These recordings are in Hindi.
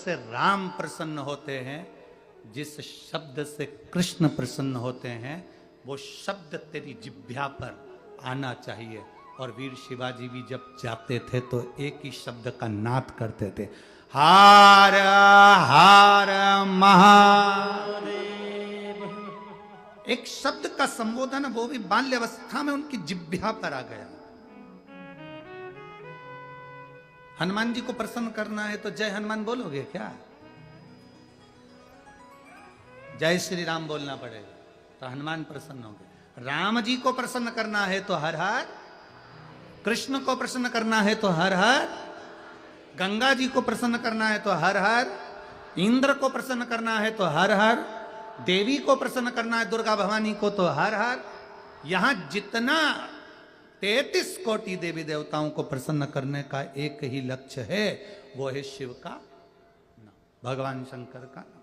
से राम प्रसन्न होते हैं, जिस शब्द से कृष्ण प्रसन्न होते हैं, वो शब्द तेरी जिह्वा पर आना चाहिए। और वीर शिवाजी भी जब जाते थे तो एक ही शब्द का नाद करते थे, हार हार महादेव। एक शब्द का संबोधन, वो भी बाल्यावस्था में उनकी जिह्वा पर आ गया। हनुमान जी को प्रसन्न करना है तो जय हनुमान बोलोगे क्या? जय श्री राम बोलना पड़ेगा तो हनुमान प्रसन्न होंगे। राम जी को प्रसन्न करना है तो हर हर, कृष्ण को प्रसन्न करना है तो हर हर, गंगा जी को प्रसन्न करना है तो हर हर, इंद्र को प्रसन्न करना है तो हर हर, देवी को प्रसन्न करना है दुर्गा भवानी को तो हर हर। यहां जितना 33 कोटि देवी देवताओं को प्रसन्न करने का एक ही लक्ष्य है, वो है शिव का नाम, भगवान शंकर का नाम।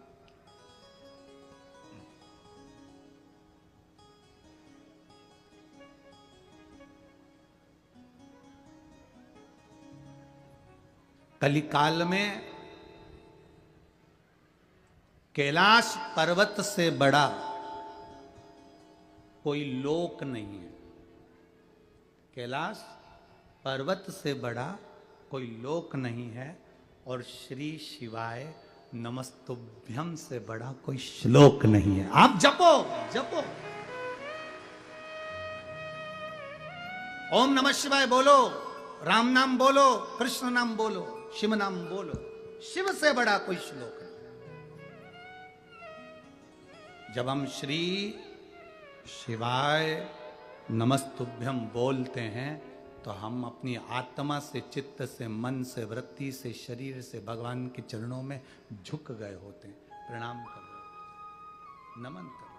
कलिकाल में कैलाश पर्वत से बड़ा कोई लोक नहीं है। कैलाश पर्वत से बड़ा कोई लोक नहीं है, और श्री शिवाय नमस्तुभ्यम से बड़ा कोई श्लोक नहीं है। आप जपो जपो, ओम नमः शिवाय बोलो, राम नाम बोलो, कृष्ण नाम बोलो, शिव नाम बोलो, शिव से बड़ा कोई श्लोक नहीं। जब हम श्री शिवाय नमस्तुभ्यम बोलते हैं तो हम अपनी आत्मा से, चित्त से, मन से, वृत्ति से, शरीर से भगवान के चरणों में झुक गए होते हैं, प्रणाम कर रहे, नमन कर रहे।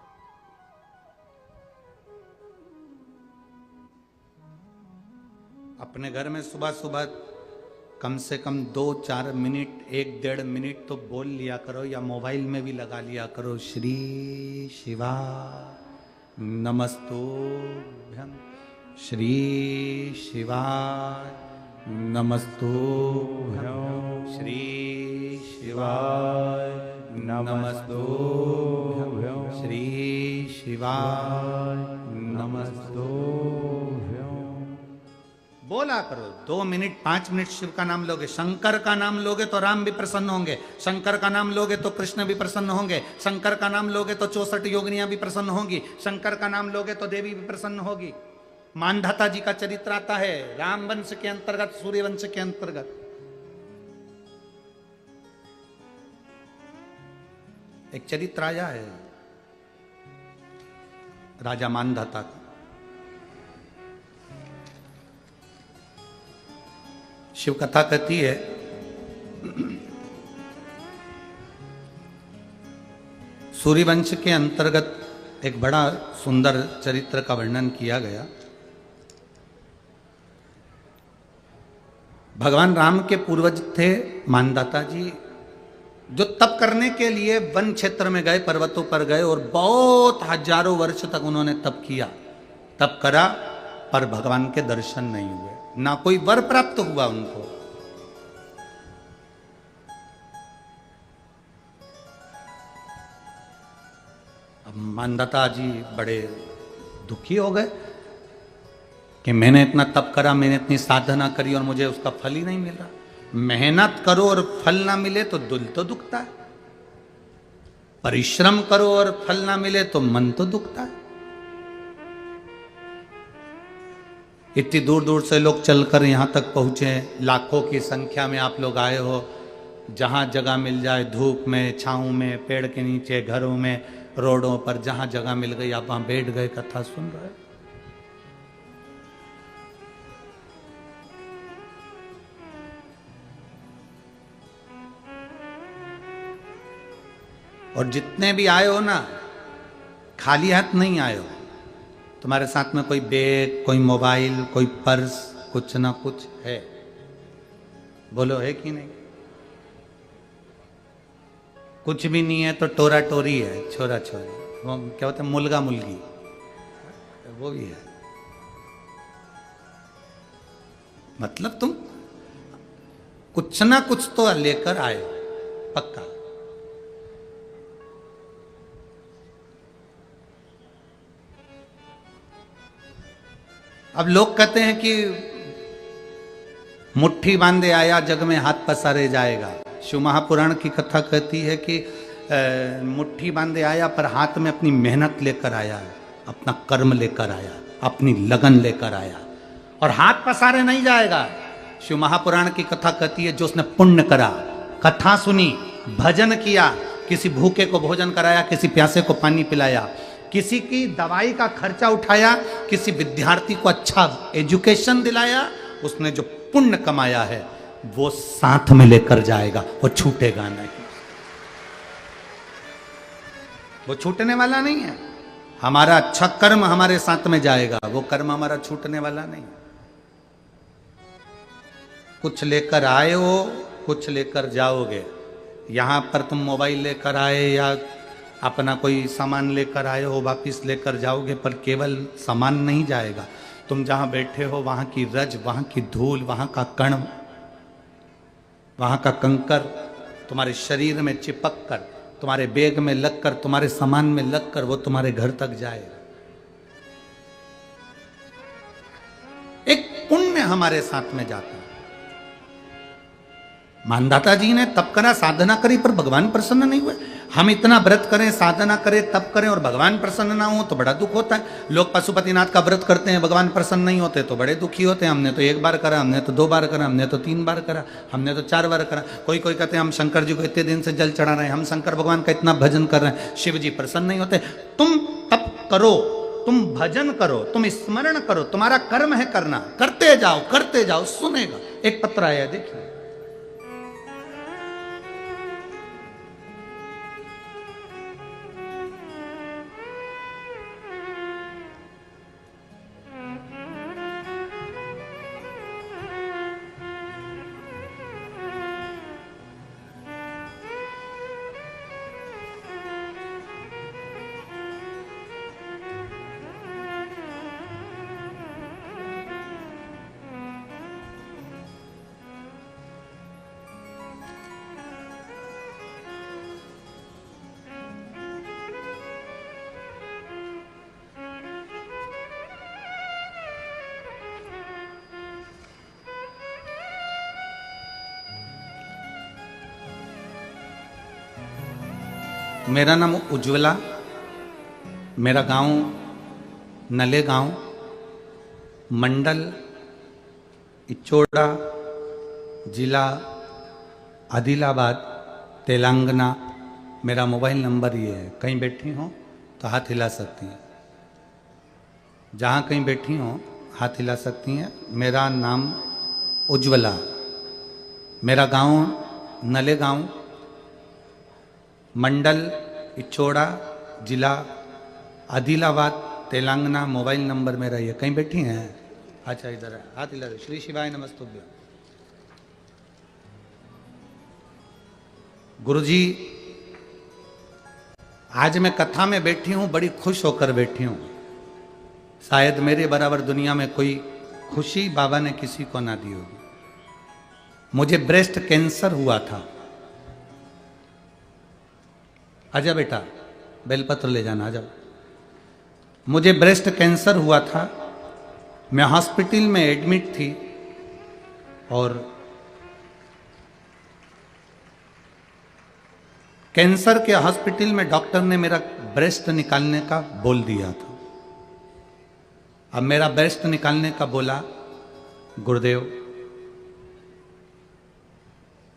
अपने घर में सुबह सुबह कम से कम 2-4 मिनट, 1-1.5 मिनट तो बोल लिया करो, या मोबाइल में भी लगा लिया करो, श्री शिवा नमस्तुभ्यम, श्री शिवाय नमस्तुभ्यम, श्री शिवाय नमस्तुभ्यम, श्री शिवाय नमस्तुभ्यम। बोला करो 2 मिनट 5 मिनट शिव का नाम लोगे, शंकर का नाम लोगे तो राम भी प्रसन्न होंगे, शंकर का नाम लोगे तो कृष्ण भी प्रसन्न होंगे, शंकर का नाम लोगे तो 64 योगिनियां भी प्रसन्न होंगी, शंकर का नाम लोगे तो देवी भी प्रसन्न होगी। मानधाता जी का चरित्र आता है राम वंश के अंतर्गत, सूर्य वंश के अंतर्गत। एक चरित्र आया है राजा मानधाता का। शिव कथा कहती है सूर्यवंश के अंतर्गत एक बड़ा सुंदर चरित्र का वर्णन किया गया। भगवान राम के पूर्वज थे मानधाता जी, जो तप करने के लिए वन क्षेत्र में गए, पर्वतों पर गए, और बहुत हजारों वर्ष तक उन्होंने तप किया, तप करा, पर भगवान के दर्शन नहीं हुए, ना कोई वर प्राप्त हुआ उनको। अब मानधाता जी बड़े दुखी हो गए कि मैंने इतना तप करा, मैंने इतनी साधना करी और मुझे उसका फल ही नहीं मिल रहा। मेहनत करो और फल ना मिले तो दिल तो दुखता है, परिश्रम करो और फल ना मिले तो मन तो दुखता है। इतनी दूर दूर से लोग चलकर यहां तक पहुंचे, लाखों की संख्या में आप लोग आए हो, जहां जगह मिल जाए, धूप में, छांव में, पेड़ के नीचे, घरों में, रोडों पर, जहां जगह मिल गई आप वहां बैठ गए, कथा सुन रहे। और जितने भी आए हो ना, खाली हाथ नहीं आए हो, तुम्हारे साथ में कोई बैग, कोई मोबाइल, कोई पर्स, कुछ ना कुछ है। बोलो है कि नहीं? कुछ भी नहीं है तो टोरा टोरी है, छोरा छोरी, वो क्या होता है, मुलगा मुलगी, वो भी है। मतलब तुम कुछ ना कुछ तो लेकर आए। पक्का। अब लोग कहते हैं कि मुट्ठी बांधे आया जग में हाथ पसारे जाएगा। शिव महापुराण की कथा कहती है कि मुट्ठी बांधे आया पर हाथ में अपनी मेहनत लेकर आया, अपना कर्म लेकर आया, अपनी लगन लेकर आया, और हाथ पसारे नहीं जाएगा। शिव महापुराण की कथा कहती है जो उसने पुण्य करा, कथा सुनी, भजन किया, किसी भूखे को भोजन कराया, किसी प्यासे को पानी पिलाया, किसी की दवाई का खर्चा उठाया, किसी विद्यार्थी को अच्छा एजुकेशन दिलाया, उसने जो पुण्य कमाया है वो साथ में लेकर जाएगा, वो छूटेगा नहीं, वो छूटने वाला नहीं है। हमारा अच्छा कर्म हमारे साथ में जाएगा, वो कर्म हमारा छूटने वाला नहीं। कुछ लेकर आए हो, कुछ लेकर जाओगे। यहां पर तुम मोबाइल लेकर आए या अपना कोई सामान लेकर आए हो, वापिस लेकर जाओगे, पर केवल सामान नहीं जाएगा। तुम जहां बैठे हो वहां की रज, वहां की धूल, वहां का कण, वहां का कंकर तुम्हारे शरीर में चिपक कर, तुम्हारे बैग में लगकर, तुम्हारे सामान में लगकर वो तुम्हारे घर तक जाएगा। एक पुण्य हमारे साथ में जाता है। मानदाता जी ने तप करा, साधना करी, पर भगवान प्रसन्न नहीं हुए। हम इतना व्रत करें, साधना करें, तप करें और भगवान प्रसन्न ना हो तो बड़ा दुख होता है। लोग पशुपतिनाथ का व्रत करते हैं, भगवान प्रसन्न नहीं होते तो बड़े दुखी होते हैं। हमने तो 1 बार करा, हमने तो 2 बार करा, हमने तो 3 बार करा, हमने तो 4 बार करा। कोई कोई कहते हैं हम शंकर जी को इतने दिन से जल चढ़ा रहे हैं, हम शंकर भगवान का इतना भजन कर रहे हैं, शिव जी प्रसन्न नहीं होते। तुम तप करो, तुम भजन करो, तुम स्मरण करो, तुम्हारा कर्म है करना, करते जाओ, सुनेगा। एक पत्र आया देखिए, मेरा नाम उज्ज्वला, मेरा गांव नले गांव, मंडल इचोड़ा, जिला आदिलाबाद, तेलंगाना। मेरा मोबाइल नंबर ये है। कहीं बैठी हो तो हाथ हिला सकती हैं, जहाँ कहीं बैठी हो हाथ हिला सकती हैं। मेरा नाम उज्ज्वला, मेरा गांव नले गांव, मंडल इचोड़ा, जिला आदिलाबाद, तेलंगाना। मोबाइल नंबर मेरा ये। कहीं बैठी हैं? अच्छा इधर है, हाथ हिला। श्री शिवाय नमस्तुभ्यं। गुरुजी, आज मैं कथा में बैठी हूं, बड़ी खुश होकर बैठी हूं। शायद मेरे बराबर दुनिया में कोई खुशी बाबा ने किसी को ना दी होगी। मुझे ब्रेस्ट कैंसर हुआ था। आजा बेटा, बेलपत्र ले जाना, आ जाओ। मुझे ब्रेस्ट कैंसर हुआ था। मैं हॉस्पिटल में एडमिट थी और कैंसर के हॉस्पिटल में डॉक्टर ने मेरा ब्रेस्ट निकालने का बोल दिया था। अब मेरा ब्रेस्ट निकालने का बोला गुरुदेव।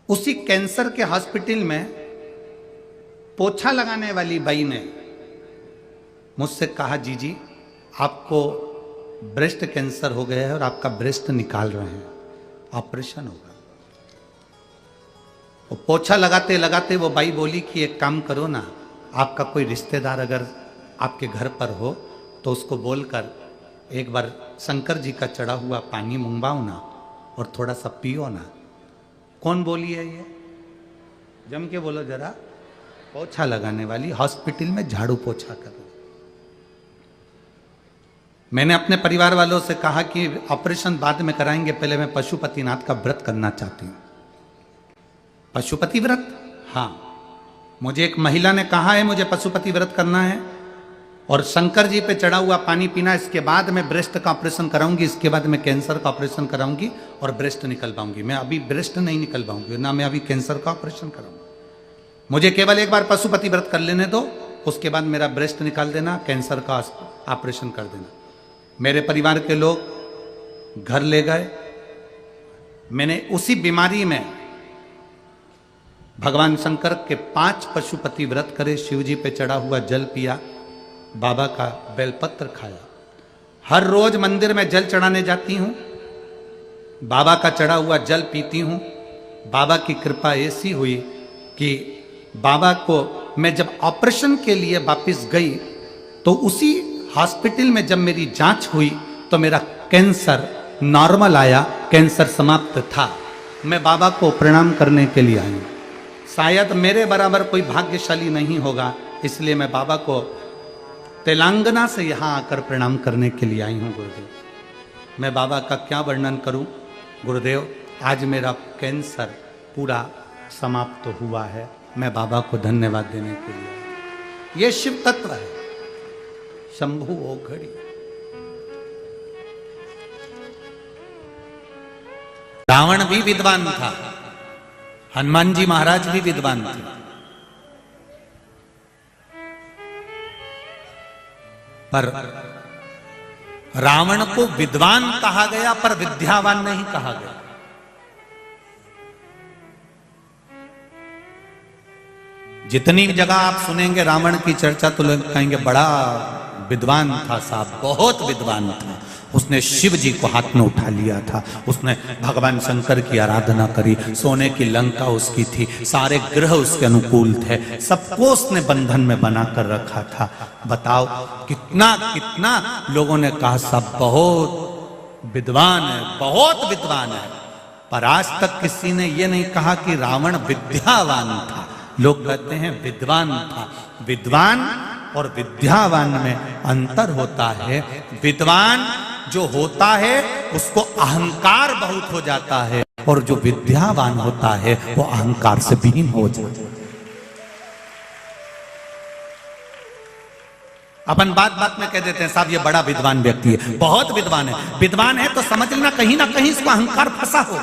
उसी कैंसर के हॉस्पिटल में पोछा लगाने वाली बाई ने मुझसे कहा, जी आपको ब्रेस्ट कैंसर हो गया है और आपका ब्रेस्ट निकाल रहे हैं, ऑपरेशन होगा। वो पोछा लगाते लगाते वो बाई बोली कि एक काम करो ना, आपका कोई रिश्तेदार अगर आपके घर पर हो तो उसको बोलकर एक बार शंकर जी का चढ़ा हुआ पानी मंगवाओ ना और थोड़ा सा पियो ना। कौन बोली है ये? जम के बोलो जरा। पोछा लगाने वाली हॉस्पिटल में झाड़ू पोछा कर। मैंने अपने परिवार वालों से कहा कि ऑपरेशन बाद में कराएंगे, पहले मैं पशुपतिनाथ का व्रत करना चाहती हूं। पशुपति व्रत? हाँ, मुझे एक महिला ने कहा है मुझे पशुपति व्रत करना है और शंकर जी पे चढ़ा हुआ पानी पीना, इसके बाद मैं ब्रेस्ट का ऑपरेशन कराऊंगी, इसके बाद मैं कैंसर का ऑपरेशन कराऊंगी और ब्रेस्ट निकल पाऊंगी। मैं अभी ब्रेस्ट नहीं निकल पाऊंगी, ना मैं अभी कैंसर का ऑपरेशन कराऊंगा। मुझे केवल एक बार पशुपति व्रत कर लेने दो, उसके बाद मेरा ब्रेस्ट निकाल देना, कैंसर का ऑपरेशन कर देना। मेरे परिवार के लोग घर ले गए। मैंने उसी बीमारी में भगवान शंकर के 5 पशुपति व्रत करे, शिव जी पे चढ़ा हुआ जल पिया, बाबा का बेलपत्र खाया। हर रोज मंदिर में जल चढ़ाने जाती हूं, बाबा का चढ़ा हुआ जल पीती हूं। बाबा की कृपा ऐसी हुई कि बाबा को मैं जब ऑपरेशन के लिए वापस गई तो उसी हॉस्पिटल में जब मेरी जांच हुई तो मेरा कैंसर नॉर्मल आया, कैंसर समाप्त था। मैं बाबा को प्रणाम करने के लिए आई हूं। शायद मेरे बराबर कोई भाग्यशाली नहीं होगा, इसलिए मैं बाबा को तेलंगाना से यहां आकर प्रणाम करने के लिए आई हूं। गुरुदेव, मैं बाबा का क्या वर्णन करूं। गुरुदेव, आज मेरा कैंसर पूरा समाप्त हुआ है। मैं बाबा को धन्यवाद देने के लिए। यह शिव तत्व है, शंभु ओ घड़ी। रावण भी विद्वान था, हनुमान जी महाराज भी विद्वान थे, पर रावण को विद्वान कहा गया पर विद्यावान नहीं कहा गया। जितनी जगह आप सुनेंगे रावण की चर्चा तो लोग कहेंगे बड़ा विद्वान था साहब, बहुत विद्वान था, उसने शिव जी को हाथ में उठा लिया था, उसने भगवान शंकर की आराधना करी, सोने की लंका उसकी थी, सारे ग्रह उसके अनुकूल थे, सबको उसने बंधन में बना कर रखा था। बताओ कितना कितना लोगों ने कहा सब बहुत विद्वान है, बहुत विद्वान है, पर आज तक किसी ने यह नहीं कहा कि रावण विद्यावान था। लोग कहते हैं विद्वान था। विद्वान और विद्यावान में अंतर होता है। विद्वान जो होता है उसको अहंकार बहुत हो जाता है, और जो विद्यावान होता है वो अहंकार से विहीन हो जाता है। अपन बात बात में कह देते हैं साहब ये बड़ा विद्वान व्यक्ति है, बहुत विद्वान है। विद्वान है तो समझ लेना कहीं ना कहीं इसको अहंकार फंसा हो।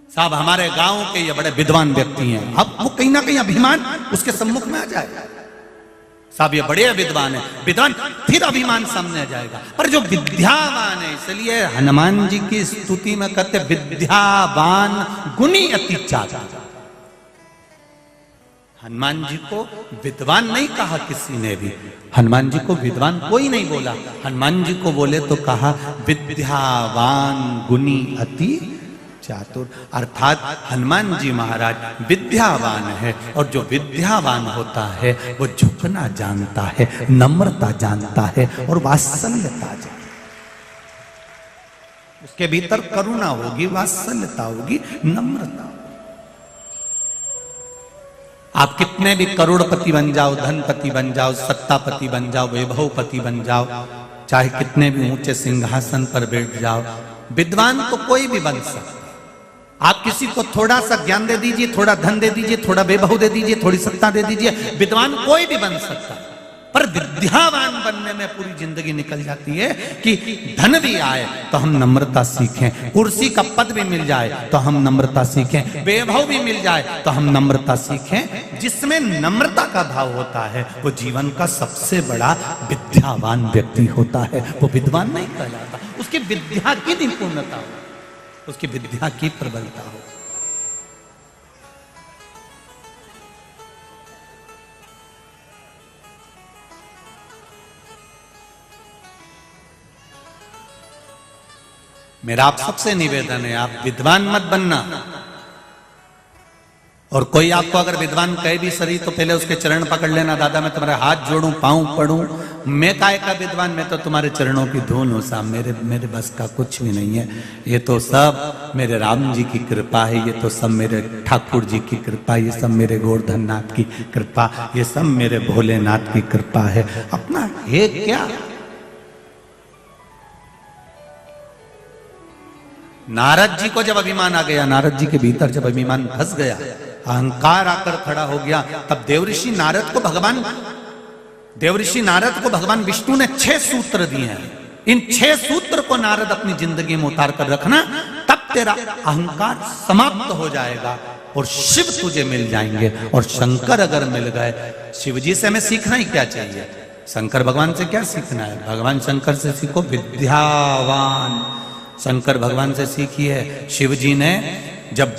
साहब हमारे गांव के ये बड़े विद्वान व्यक्ति हैं, अब वो कहीं ना कहीं अभिमान उसके सम्मुख में आ जाएगा। साहब ये बड़े विद्वान है, विद्वान फिर अभिमान सामने आ जाएगा। पर जो विद्यावान है, इसलिए हनुमान जी की स्तुति में कहते विद्यावान गुणी अति चाचा। हनुमान जी को विद्वान नहीं कहा किसी ने भी, हनुमान जी को विद्वान कोई नहीं बोला। हनुमान जी को बोले तो कहा विद्यावान गुणी अति चातुर, अर्थात हनुमान जी महाराज विद्यावान है, और जो विद्यावान होता है वो झुकना जानता है, नम्रता जानता है और वात्सल्यता जानता है। उसके भीतर करुणा होगी, वात्सल्यता होगी, नम्रता। आप कितने भी करोड़पति बन जाओ, धनपति बन जाओ, सत्तापति बन जाओ, वैभवपति बन जाओ, चाहे कितने भी ऊंचे सिंहासन पर बैठ जाओ, विद्वान तो कोई भी बन सकता। आप किसी को थोड़ा सा ज्ञान दे दीजिए, थोड़ा धन दे दीजिए, थोड़ा वैभव दे दीजिए, थोड़ी सत्ता दे दीजिए, विद्वान कोई भी बन सकता। पर विद्यावान बनने में पूरी जिंदगी निकल जाती है कि धन भी आए तो हम नम्रता सीखें, कुर्सी का पद भी मिल जाए तो हम नम्रता सीखें, वैभव भी मिल जाए तो हम नम्रता सीखें। जिसमें नम्रता का भाव होता है वो जीवन का सबसे बड़ा विद्यावान व्यक्ति होता है। वो विद्वान नहीं कहलाता, उसकी विद्या की निपुणता हो, उसकी विद्या की प्रबलता हो। मेरा आप सबसे निवेदन है, आप विद्वान मत बनना। और कोई आपको अगर विद्वान कहे भी सही तो पहले उसके चरण पकड़ लेना, दादा मैं तुम्हारे हाथ जोड़ूं, पांव पड़ूं, मैं काय का विद्वान, मैं तो तुम्हारे चरणों की धूल हूं साहब, मेरे बस का कुछ भी नहीं है। ये तो सब मेरे राम जी की कृपा है, ये तो सब मेरे ठाकुर जी की कृपा, ये सब मेरे गोवर्धन नाथ की कृपा, ये सब मेरे भोलेनाथ की कृपा है। अपना है क्या? नारद जी को जब अभिमान आ गया, नारद जी के भीतर जब अभिमान फंस गया, अहंकार आकर खड़ा हो गया, तब देवऋषि नारद को भगवान विष्णु ने 6 सूत्र दिए हैं। इन 6 सूत्र को नारद अपनी जिंदगी में उतार कर रखना, तब तेरा अहंकार समाप्त हो जाएगा और शिव तुझे मिल जाएंगे। और शंकर अगर मिल गए, शिव जी से हमें सीखना ही क्या चाहिए? शंकर भगवान से क्या सीखना है? भगवान शंकर से सीखो विद्यावान। शंकर भगवान से सीखिए। शिव जी ने जब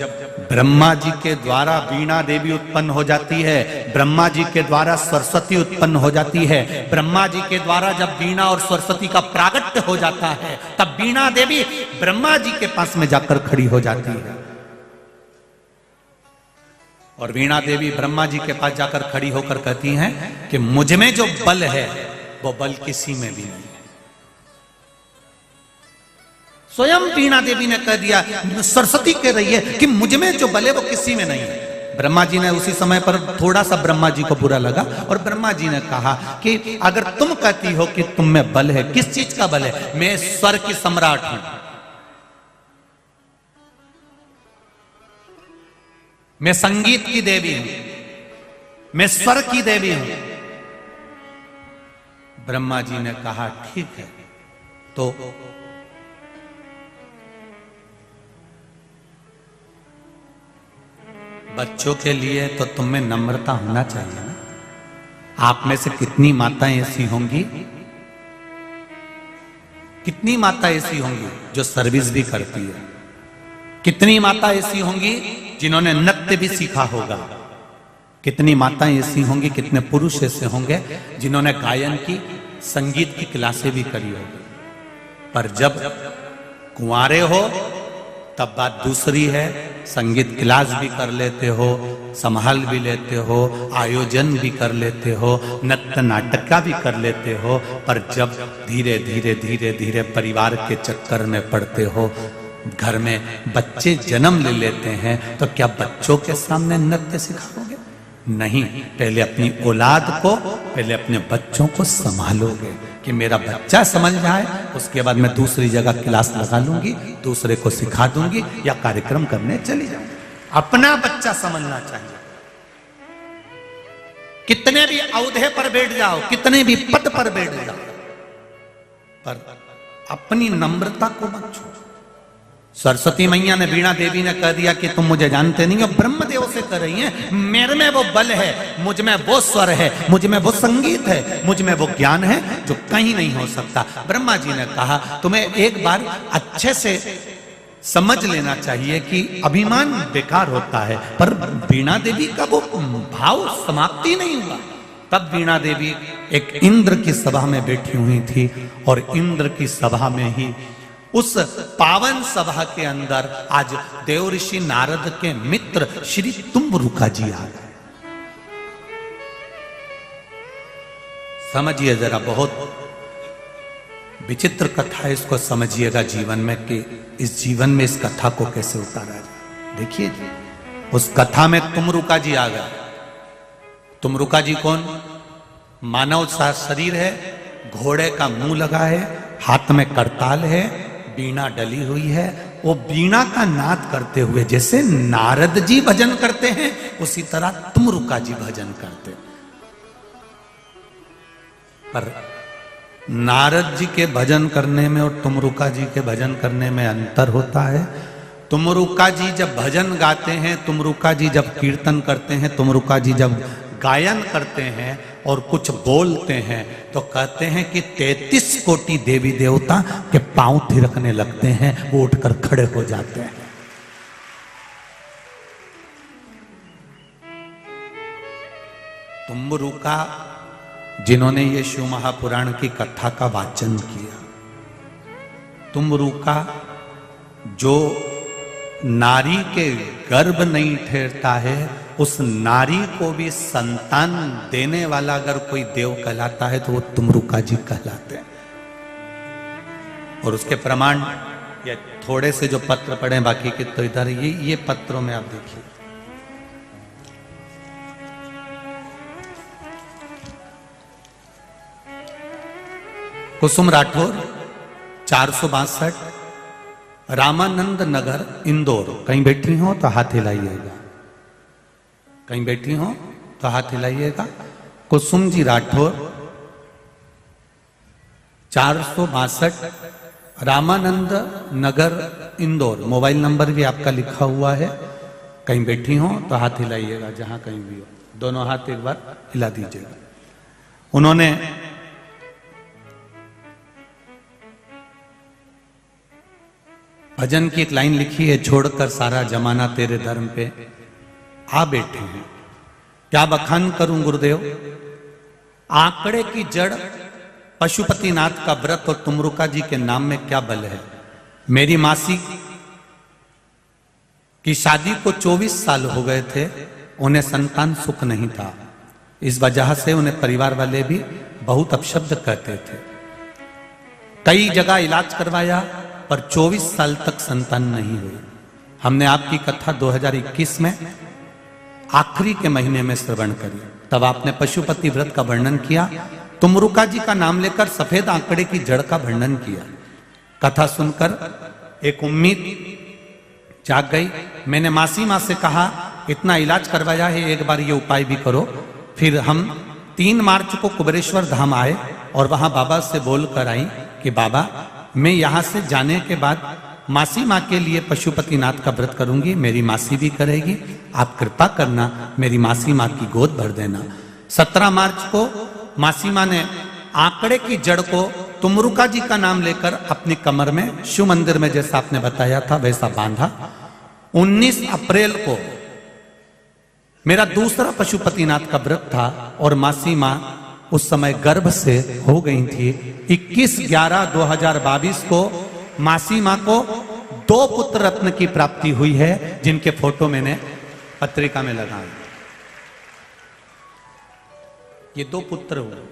ब्रह्मा जी के द्वारा वीणा देवी उत्पन्न हो जाती है, ब्रह्मा जी के द्वारा सरस्वती उत्पन्न हो जाती है, ब्रह्मा जी के द्वारा जब वीणा और सरस्वती का प्रागट्य हो जाता है, तब वीणा देवी ब्रह्मा जी के पास में जाकर खड़ी हो जाती है। और वीणा देवी ब्रह्मा जी के पास जाकर खड़ी होकर कहती हैं कि मुझ में जो बल है वो बल किसी में भी नहीं है। स्वयं वीणा देवी ने कह दिया, सरस्वती कह रही है कि मुझ में जो बल है वो किसी में नहीं है। ब्रह्मा जी ने उसी समय पर थोड़ा सा ब्रह्मा जी को बुरा लगा और ब्रह्मा जी ने कहा कि अगर तुम कहती हो कि तुम में बल है, किस चीज का बल है? मैं स्वर की सम्राट हूं, मैं संगीत की देवी हूं, मैं स्वर की देवी हूं। ब्रह्मा जी ने कहा ठीक है, तो बच्चों के लिए तो तुम में नम्रता होना चाहिए ना। आप में से कितनी माताएं ऐसी होंगी, कितनी माता ऐसी होंगी जो सर्विस भी करती है? कितनी माता ऐसी होंगी जिन्होंने नृत्य भी सीखा होगा? कितनी माताएं ऐसी होंगी, कितने पुरुष ऐसे होंगे जिन्होंने गायन की, संगीत की क्लासें भी करी होगी? पर जब कुंवारे हो तब बात दूसरी है। संगीत क्लास भी कर लेते हो, संभाल भी लेते हो, आयोजन भी कर लेते हो, नृत्य नाटक का भी कर लेते हो, पर जब धीरे धीरे धीरे धीरे परिवार के चक्कर में पड़ते हो, घर में बच्चे जन्म ले लेते हैं, तो क्या बच्चों के सामने नृत्य सिखाओगे? नहीं, पहले अपनी औलाद को, पहले अपने बच्चों को संभालोगे कि मेरा बच्चा समझ जाए, उसके बाद मैं दूसरी जगह क्लास लगा लूंगी, दूसरे को सिखा दूंगी या कार्यक्रम करने चली जाऊंगी। अपना बच्चा समझना चाहिए। कितने भी औहदे पर बैठ जाओ, कितने भी पद पर बैठ जाओ, पर अपनी नम्रता को मत छोड़ो। सरस्वती मैया ने, वीणा देवी ने कह दिया कि तुम मुझे जानते नहीं हो। ब्रह्मदेव से कह रही हैं मेरे में वो बल है, मुझ में वो स्वर है, मुझ में वो संगीत है, मुझ में वो ज्ञान है जो कहीं नहीं हो सकता। ब्रह्मा जी ने कहा तुम्हें एक बार अच्छे से समझ लेना चाहिए कि अभिमान बेकार होता है, पर वीणा देवी का वो भाव समाप्ति नहीं हुआ। तब वीणा देवी एक इंद्र की सभा में बैठी हुई थी और इंद्र की सभा में ही, उस पावन सभा के अंदर आज देवऋषि नारद के मित्र श्री तुम्बरुका जी आ गए। समझिए जरा, बहुत विचित्र कथा है, इसको समझिएगा जीवन में कि इस जीवन में इस कथा को कैसे उतारा जाए। देखिए उस कथा में तुम्बरुका जी आ गए। तुम्बरुका जी कौन? मानव सा शरीर है, घोड़े का मुंह लगा है, हाथ में करताल है, वीणा डली हुई है। वो वीणा का नाद करते हुए जैसे नारद जी भजन करते हैं, उसी तरह तुम्बरुका जी भजन करते। पर नारद जी के भजन करने में और तुम्बरुका जी के भजन करने में अंतर होता है। तुम्बरुका जी जब भजन गाते हैं, तुम्बरुका जी जब कीर्तन करते हैं, तुम्बरुका जी जब गायन करते हैं और कुछ बोलते हैं, तो कहते हैं कि 33 कोटि देवी देवता के पांव थिरकने लगते हैं, वो उठकर खड़े हो जाते हैं। तुम्बरुका जिन्होंने ये शिव महापुराण की कथा का वाचन किया, तुम्बरुका जो नारी के गर्भ नहीं ठहरता है, उस नारी को भी संतान देने वाला अगर कोई देव कहलाता है तो वो तुम्बरुका जी कहलाते हैं। और उसके प्रमाण ये थोड़े से जो पत्र पढ़े, बाकी के तो इधर ये पत्रों में आप देखिए। कुसुम राठौर 462, रामानंद नगर इंदौर। कहीं बैठी हो तो हाथ हिलाइएगा, कहीं बैठी हो तो हाथ हिलाइएगा। कुसुम जी राठौर 462 रामानंद नगर इंदौर। मोबाइल नंबर भी आपका लिखा हुआ है। कहीं बैठी हो तो हाथ हिलाइएगा, जहां कहीं भी हो दोनों हाथ एक बार हिला दीजिएगा। उन्होंने भजन की एक लाइन लिखी है, छोड़कर सारा जमाना तेरे धर्म पे आ बैठे हैं। क्या बखान करूं गुरुदेव। आंकड़े की जड़ पशुपतिनाथ का व्रत और तुमरुका जी के नाम में क्या बल है। मेरी मासी की शादी को 24 साल हो गए थे, उन्हें संतान सुख नहीं था। इस वजह से उन्हें परिवार वाले भी बहुत अपशब्द कहते थे। कई जगह इलाज करवाया पर 24 साल तक संतान नहीं हुई। हमने आपकी कथा 2021 में आखिरी के महीने में श्रवण करी। तब आपने पशुपति व्रत का वर्णन किया, तुमरुका जी का नाम लेकर सफेद आंकड़े की जड़ का वर्णन किया। कथा सुनकर एक उम्मीद जाग गई। मैंने मासी माँ से कहा, इतना इलाज करवाया है, एक बार ये उपाय भी करो। फिर हम 3 मार्च को कुबेरेश्वर धाम आए और वहां बाबा से बोल कर आई कि बाबा मैं यहां से जाने के बाद मासी माँ के लिए पशुपतिनाथ का व्रत करूंगी, मेरी मासी भी करेगी, आप कृपा करना मेरी मासी माँ की गोद भर देना। 17 मार्च को मासी माँ ने आंकड़े की जड़ को तुमरुका जी का नाम लेकर अपनी कमर में शिव मंदिर में जैसा आपने बताया था वैसा बांधा। 19 अप्रैल को मेरा दूसरा पशुपतिनाथ का व्रत था और मासी माँ उस समय गर्भ से हो गई थी। 21/11/2022 को मासी माँ को 2 पुत्र रत्न की प्राप्ति हुई है, जिनके फोटो मैंने पत्रिका में लगाए। ये 2 पुत्र हुए।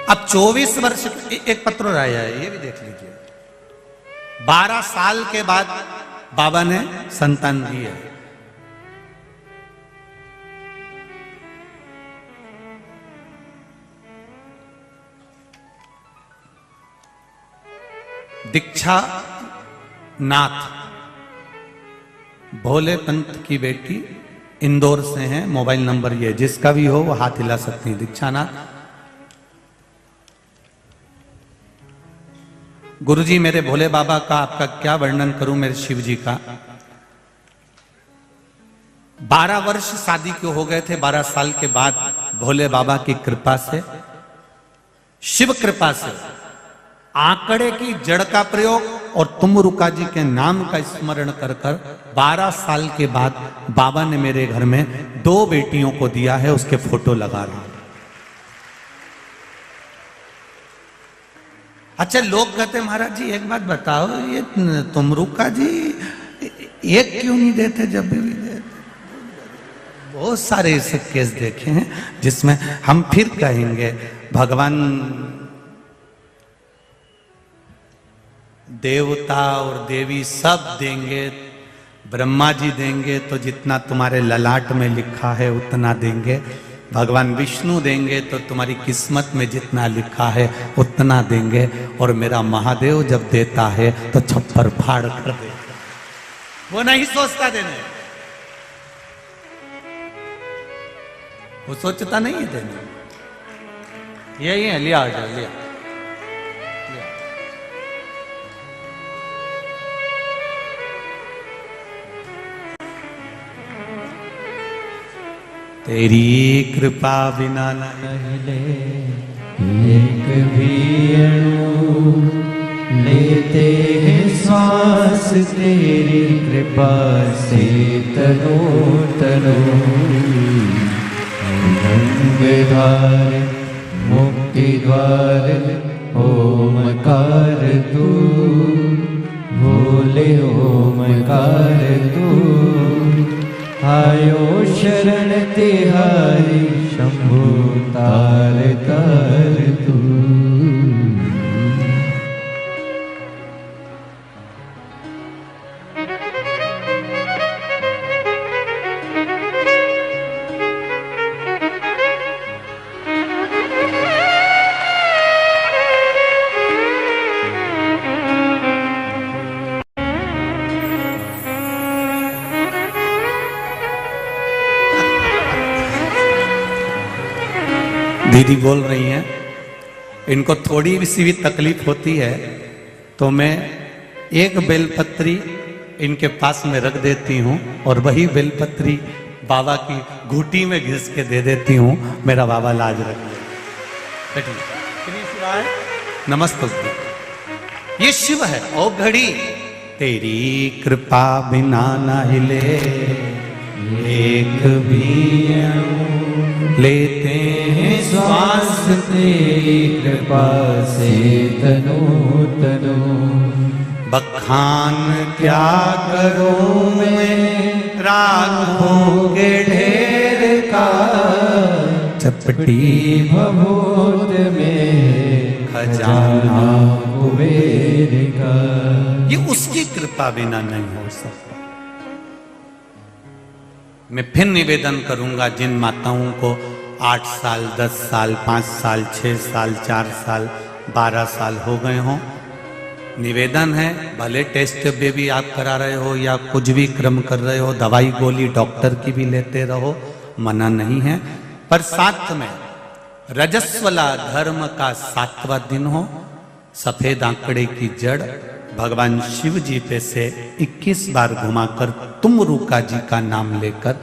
अब 24 वर्ष एक पत्र आया है, ये भी देख लीजिए। 12 साल के बाद बाबा ने संतान दी है। दीक्षा नाथ भोले पंत की बेटी इंदौर से हैं। मोबाइल नंबर ये, जिसका भी हो वो हाथ हिला सकती हैं। दीक्षा नाथ, गुरुजी मेरे भोले बाबा का आपका क्या वर्णन करूं, मेरे शिव जी का। 12 वर्ष शादी के हो गए थे। 12 साल के बाद भोले बाबा की कृपा से, शिव कृपा से आंकड़े की जड़ का प्रयोग और तुमरुका जी के नाम का स्मरण कर 12 साल के बाद बाबा ने मेरे घर में 2 बेटियों को दिया है। उसके फोटो लगा रहा हूं। अच्छा, लोग कहते महाराज जी एक बात बताओ, ये तुमरुका जी एक क्यों नहीं देते जब भी देते? बहुत सारे ऐसे केस देखे हैं जिसमें हम फिर कहेंगे भगवान देवता और देवी सब देंगे। ब्रह्मा जी देंगे तो जितना तुम्हारे ललाट में लिखा है उतना देंगे। भगवान विष्णु देंगे तो तुम्हारी किस्मत में जितना लिखा है उतना देंगे। और मेरा महादेव जब देता है तो छप्पर फाड़ कर दे, वो नहीं सोचता देने, वो सोचता नहीं है देने। यही है, लिया आ जाओ, लिया। तेरी कृपा बिना पहले एक भी अणु लेते हैं श्वास, तेरी कृपा से तनो तनो। गंगाधार मुक्ति द्वार ओमकार तू, भोले ओमकार तू। आयो शरण तिहारी शंभु तार तार तू। दीदी बोल रही हैं, इनको थोड़ी सी भी तकलीफ होती है तो मैं एक बेलपत्री इनके पास में रख देती हूँ और वही बेलपत्री बाबा की घूटी में घिस के दे देती हूँ, मेरा बाबा लाज रख ले। शिवाय नमस्ते। ये शिव है। ओ घड़ी तेरी कृपा बिना न हिले एक भी लेते हैं श्वास तेरी कृपा से तनु तनु। बखान क्या करूं मैं राखों के ढेर का, चपटी भभूत में खजाना कुबेर का। ये उसकी कृपा बिना नहीं हो सकता। मैं फिर निवेदन करूंगा जिन माताओं को 8 साल 10 साल 5 साल 6 साल 4 साल 12 साल हो गए हों, निवेदन है भले टेस्ट बेबी आप करा रहे हो या कुछ भी क्रम कर रहे हो, दवाई गोली डॉक्टर की भी लेते रहो, मना नहीं है, पर साथ में रजस्वला धर्म का 7वां दिन हो, सफेद आंकड़े की जड़ भगवान शिव जी पे से 21 बार घुमाकर तुम रुका जी का नाम लेकर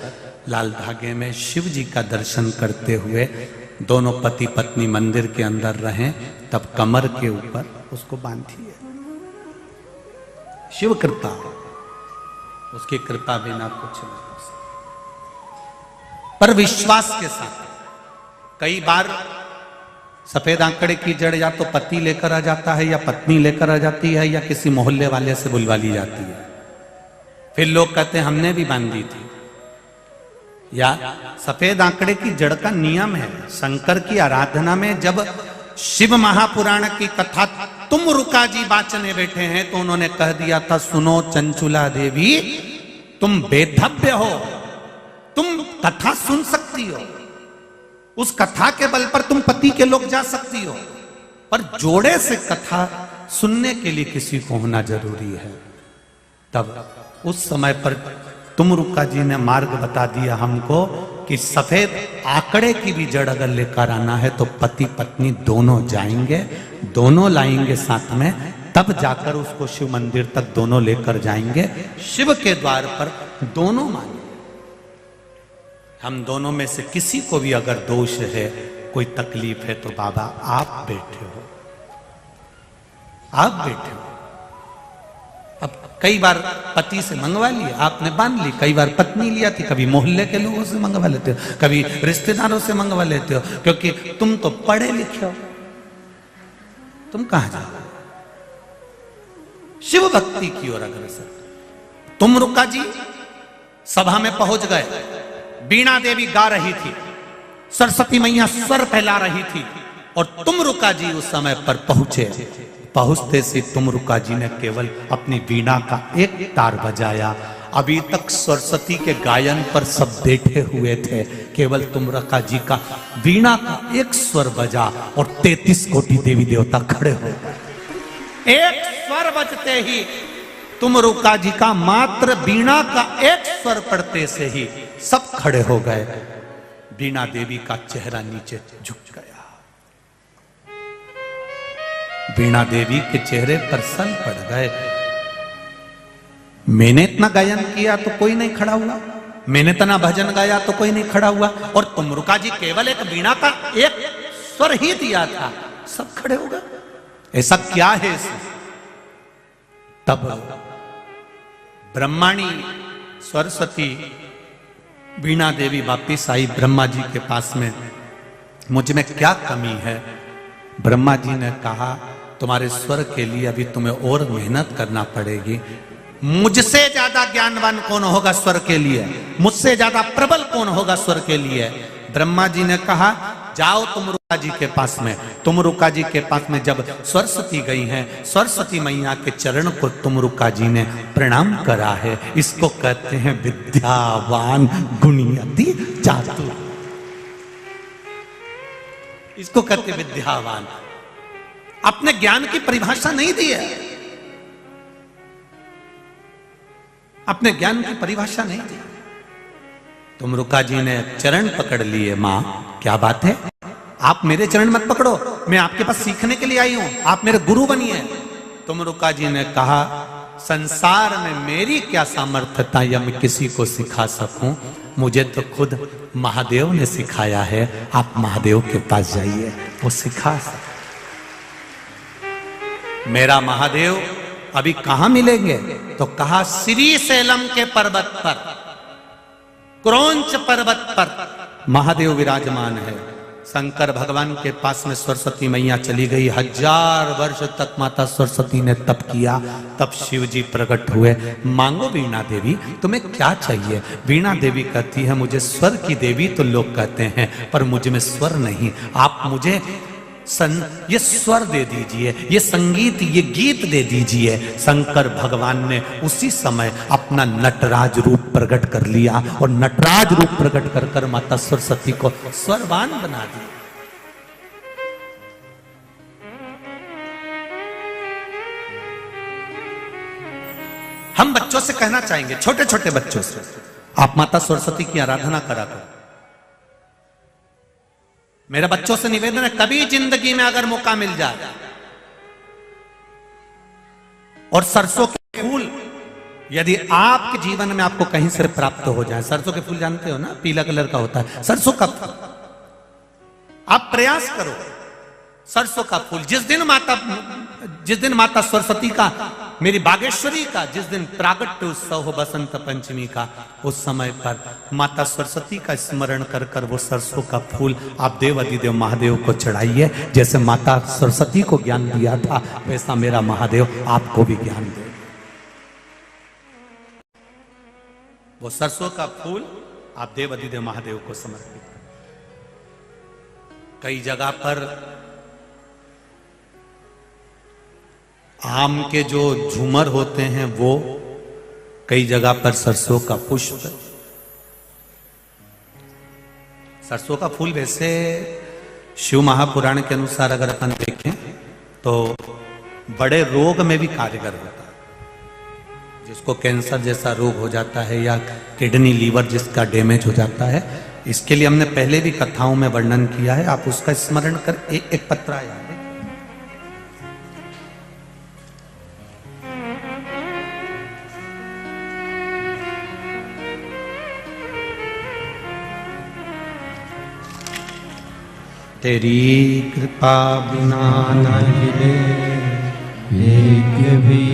लाल धागे में शिव जी का दर्शन करते हुए दोनों पति पत्नी मंदिर के अंदर रहें, तब कमर के ऊपर उसको बांधिए। शिव कृपा, उसकी कृपा बिना कुछ नहीं हो सकता। पर विश्वास के साथ कई बार सफेद आंकड़े की जड़ या तो पति लेकर आ जाता है या पत्नी लेकर आ जाती है या किसी मोहल्ले वाले से बुलवा ली जाती है, फिर लोग कहते हैं हमने भी बांधी थी। या सफेद आंकड़े की जड़ का नियम है, शंकर की आराधना में जब शिव महापुराण की कथा तुम रुका जी बाचने बैठे हैं तो उन्होंने कह दिया था, सुनो चंचुला देवी तुम बेधव्य हो, तुम कथा सुन सकती हो, उस कथा के बल पर तुम पति के लोग जा सकती हो, पर जोड़े से कथा सुनने के लिए किसी को होना जरूरी है। तब उस समय पर तुम रुका जी ने मार्ग बता दिया हमको कि सफेद आंकड़े की भी जड़ अगर लेकर आना है तो पति पत्नी दोनों जाएंगे, दोनों लाएंगे साथ में, तब जाकर उसको शिव मंदिर तक दोनों लेकर जाएंगे। शिव के द्वार पर दोनों मानेंगे। हम दोनों में से किसी को भी अगर दोष है, कोई तकलीफ है, तो बाबा आप बैठे हो, आप बैठे हो। अब कई बार पति से मंगवा लिया, आपने बांध ली, कई बार पत्नी लिया थी, कभी मोहल्ले के लोगों से मंगवा लेते हो, कभी रिश्तेदारों से मंगवा लेते हो, क्योंकि तुम तो पढ़े लिखे हो, तुम कहां जाओ? शिव भक्ति की ओर अग्रसर। तुम रुका जी सभा में पहुंच गए, बीणा देवी गा रही थी, सरस्वती मैया स्वर फैला रही थी और तुम रुका जी उस समय पर पहुंचे। पहुंचते से तुम रुका जी ने केवल अपनी वीणा का एक तार बजाया। अभी तक सरस्वती के गायन पर सब बैठे हुए थे, केवल तुम रुका जी का वीणा का एक स्वर बजा और 33 कोटि देवी देवता खड़े हो गए। एक स्वर बजते ही तुम रुका जी का मात्र वीणा का एक स्वर पड़ते से ही सब खड़े हो गए। वीणा देवी का चेहरा नीचे झुक गया। वीणा देवी के चेहरे पर सल पड़ गए। मैंने इतना गायन किया तो कोई नहीं खड़ा हुआ, मैंने इतना भजन गाया तो कोई नहीं खड़ा हुआ, और तुम रुका जी केवल एक वीणा का एक स्वर ही दिया था, सब खड़े हो गए। ऐसा क्या है इसमें? तब ब्रह्माणी सरस्वती वीणा देवी वापिस आई ब्रह्मा जी के पास में, मुझ में क्या कमी है? ब्रह्मा जी ने कहा तुम्हारे स्वर के लिए अभी तुम्हें और मेहनत करना पड़ेगी। मुझसे ज्यादा ज्ञानवान कौन होगा स्वर के लिए? मुझसे ज्यादा प्रबल कौन होगा स्वर के लिए? ब्रह्मा जी ने कहा जाओ तुम रुका जी के पास में। तुम रुका जी के पास में जब सरस्वती गई हैं, सरस्वती मैया के चरण को तुम रुका जी ने प्रणाम करा है। इसको कहते हैं विद्यावान गुणियति चातुर, इसको कहते विद्यावान। अपने ज्ञान की परिभाषा नहीं दी है, अपने ज्ञान की परिभाषा नहीं दी। तुम रुका जी ने चरण पकड़ लिए, मां क्या बात है, आप मेरे चरण मत पकड़ो, मैं आपके पास सीखने के लिए आई हूं, आप मेरे गुरु बनिए। तुमरुका जी ने कहा, संसार में मेरी क्या सामर्थ्यता या मैं किसी को सिखा सकूं, मुझे तो खुद महादेव ने सिखाया है। आप महादेव के पास जाइए, वो सिखा सकते। मेरा महादेव अभी कहां मिलेंगे? तो कहा श्री सैलम के पर्वत पर, क्रौंच पर्वत पर महादेव विराजमान है। शंकर भगवान के पास में सरस्वती मैया चली गई। 1000 वर्ष तक माता सरस्वती ने तप किया, तब शिव जी प्रकट हुए। मांगो वीणा देवी, तुम्हें क्या चाहिए? वीणा देवी कहती है, मुझे स्वर की देवी तो लोग कहते हैं, पर मुझ में स्वर नहीं। आप मुझे ये स्वर दे दीजिए, ये संगीत, ये गीत दे दीजिए। शंकर भगवान ने उसी समय अपना नटराज रूप प्रकट कर लिया और नटराज रूप प्रकट कर कर माता सरस्वती को स्वरवान बना दिया। हम बच्चों से कहना चाहेंगे, छोटे छोटे बच्चों से, आप माता सरस्वती की आराधना करा करो। मेरे बच्चों से निवेदन है, कभी जिंदगी में अगर मौका मिल जाए और सरसों के फूल यदि आपके जीवन में आपको कहीं से प्राप्त हो जाए, सरसों के फूल जानते हो ना, पीला कलर का होता है सरसों का फूल, आप प्रयास करो सरसों का फूल। जिस दिन माता सरस्वती का, मेरी बागेश्वरी का जिस दिन प्रागट्य उत्सव हो बसंत पंचमी का, उस समय पर माता सरस्वती का स्मरण कर कर वो सरसों का फूल आप देव अधिदेव महादेव को चढ़ाइए। जैसे माता सरस्वती को ज्ञान दिया था, वैसा मेरा महादेव आपको भी ज्ञान दे। वो सरसों का फूल आप देव अधिदेव महादेव को समर्पित करें। कई जगह पर आम के जो झूमर होते हैं, वो कई जगह पर सरसों का पुष्प, सरसों का फूल वैसे शिव महापुराण के अनुसार अगर अपन देखें तो बड़े रोग में भी कारगर होता है। जिसको कैंसर जैसा रोग हो जाता है या किडनी लीवर जिसका डैमेज हो जाता है, इसके लिए हमने पहले भी कथाओं में वर्णन किया है, आप उसका स्मरण कर। एक पत्र आया है, तेरी कृपा बिना न हिले एक भी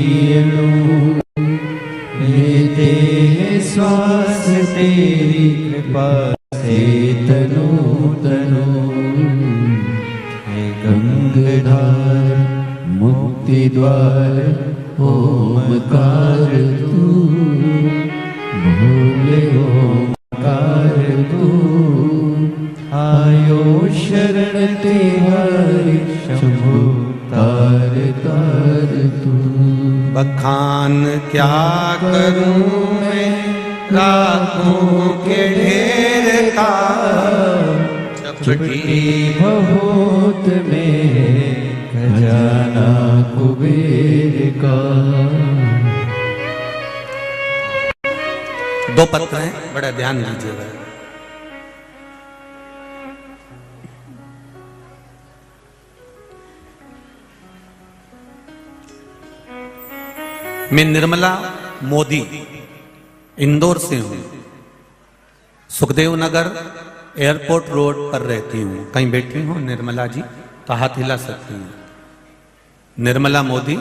लेते हैं श्वास तेरी कृपा से तनु तनु। है गंगाधार मुक्ति द्वार ओमकार तू, भोले ओमकार तू। आयो शरण तेहारी शंभु तार तार तू। बखान क्या करूं मैं रातों के ढेर का, चपटी बहुत में खजाना कुबेर का। दो पत्र हैं, बड़ा ध्यान दीजिएगा। मैं निर्मला मोदी इंदौर से हूं, सुखदेव नगर एयरपोर्ट रोड पर रहती हूं। कहीं बैठी हूं निर्मला जी तो हाथ हिला सकती हूं। निर्मला मोदी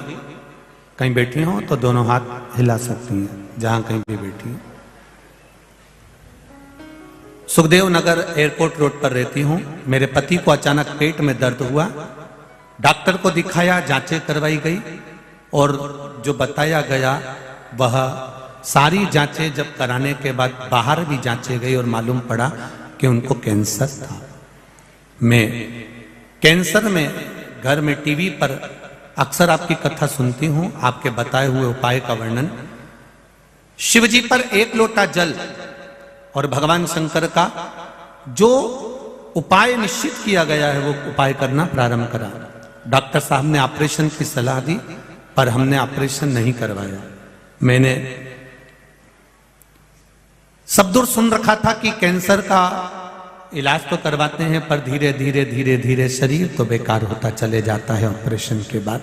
कहीं बैठी हो तो दोनों हाथ हिला सकती हैं, जहां कहीं भी बैठी हो। सुखदेव नगर एयरपोर्ट रोड पर रहती हूं। मेरे पति को अचानक पेट में दर्द हुआ, डॉक्टर को दिखाया, जांचें करवाई गई और जो बताया गया वह सारी जांचें जब कराने के बाद बाहर भी जांचें गई और मालूम पड़ा कि उनको कैंसर था। मैं कैंसर में घर में टीवी पर अक्सर आपकी कथा सुनती हूं, आपके बताए हुए उपाय का वर्णन। शिव जी पर 1 लोटा जल और भगवान शंकर का जो उपाय निश्चित किया गया है वो उपाय करना प्रारंभ करा। डॉक्टर साहब ने ऑपरेशन की सलाह दी, पर हमने ऑपरेशन नहीं करवाया। मैंने सब दूर सुन रखा था कि कैंसर का इलाज तो करवाते हैं पर धीरे धीरे धीरे धीरे शरीर तो बेकार होता चले जाता है ऑपरेशन के बाद।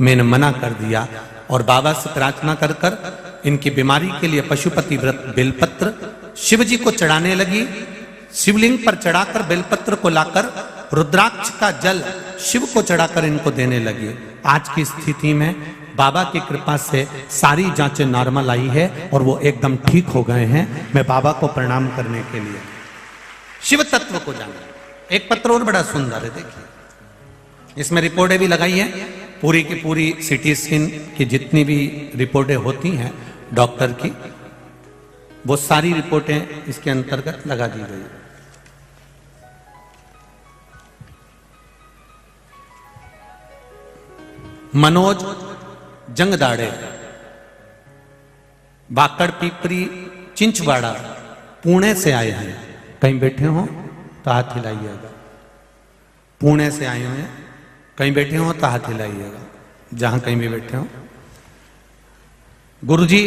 मैंने मना कर दिया और बाबा से प्रार्थना कर कर इनकी बीमारी के लिए पशुपति व्रत बेलपत्र शिव जी को चढ़ाने लगी। शिवलिंग पर चढ़ाकर बेलपत्र को लाकर रुद्राक्ष का जल शिव को चढ़ाकर इनको देने लगी। आज की स्थिति में बाबा की कृपा से सारी जांचें नॉर्मल आई है और वो एकदम ठीक हो गए हैं। मैं बाबा को प्रणाम करने के लिए शिव तत्व को जाना। एक पत्र और बड़ा सुंदर है, देखिए इसमें रिपोर्टें भी लगाई हैं, पूरी की पूरी सिटी स्कैन की जितनी भी रिपोर्टें होती हैं डॉक्टर की, वो सारी रिपोर्टें इसके अंतर्गत लगा दी गई। मनोज जंगदाड़े, बाकड़ पीपरी चिंचवाड़ा, पुणे से आए हैं। कहीं बैठे हो तो हाथ हिलाइएगा। पुणे से आए हुए हैं, कहीं बैठे हो तो हाथ हिलाइएगा, जहां कहीं भी बैठे हो। गुरुजी,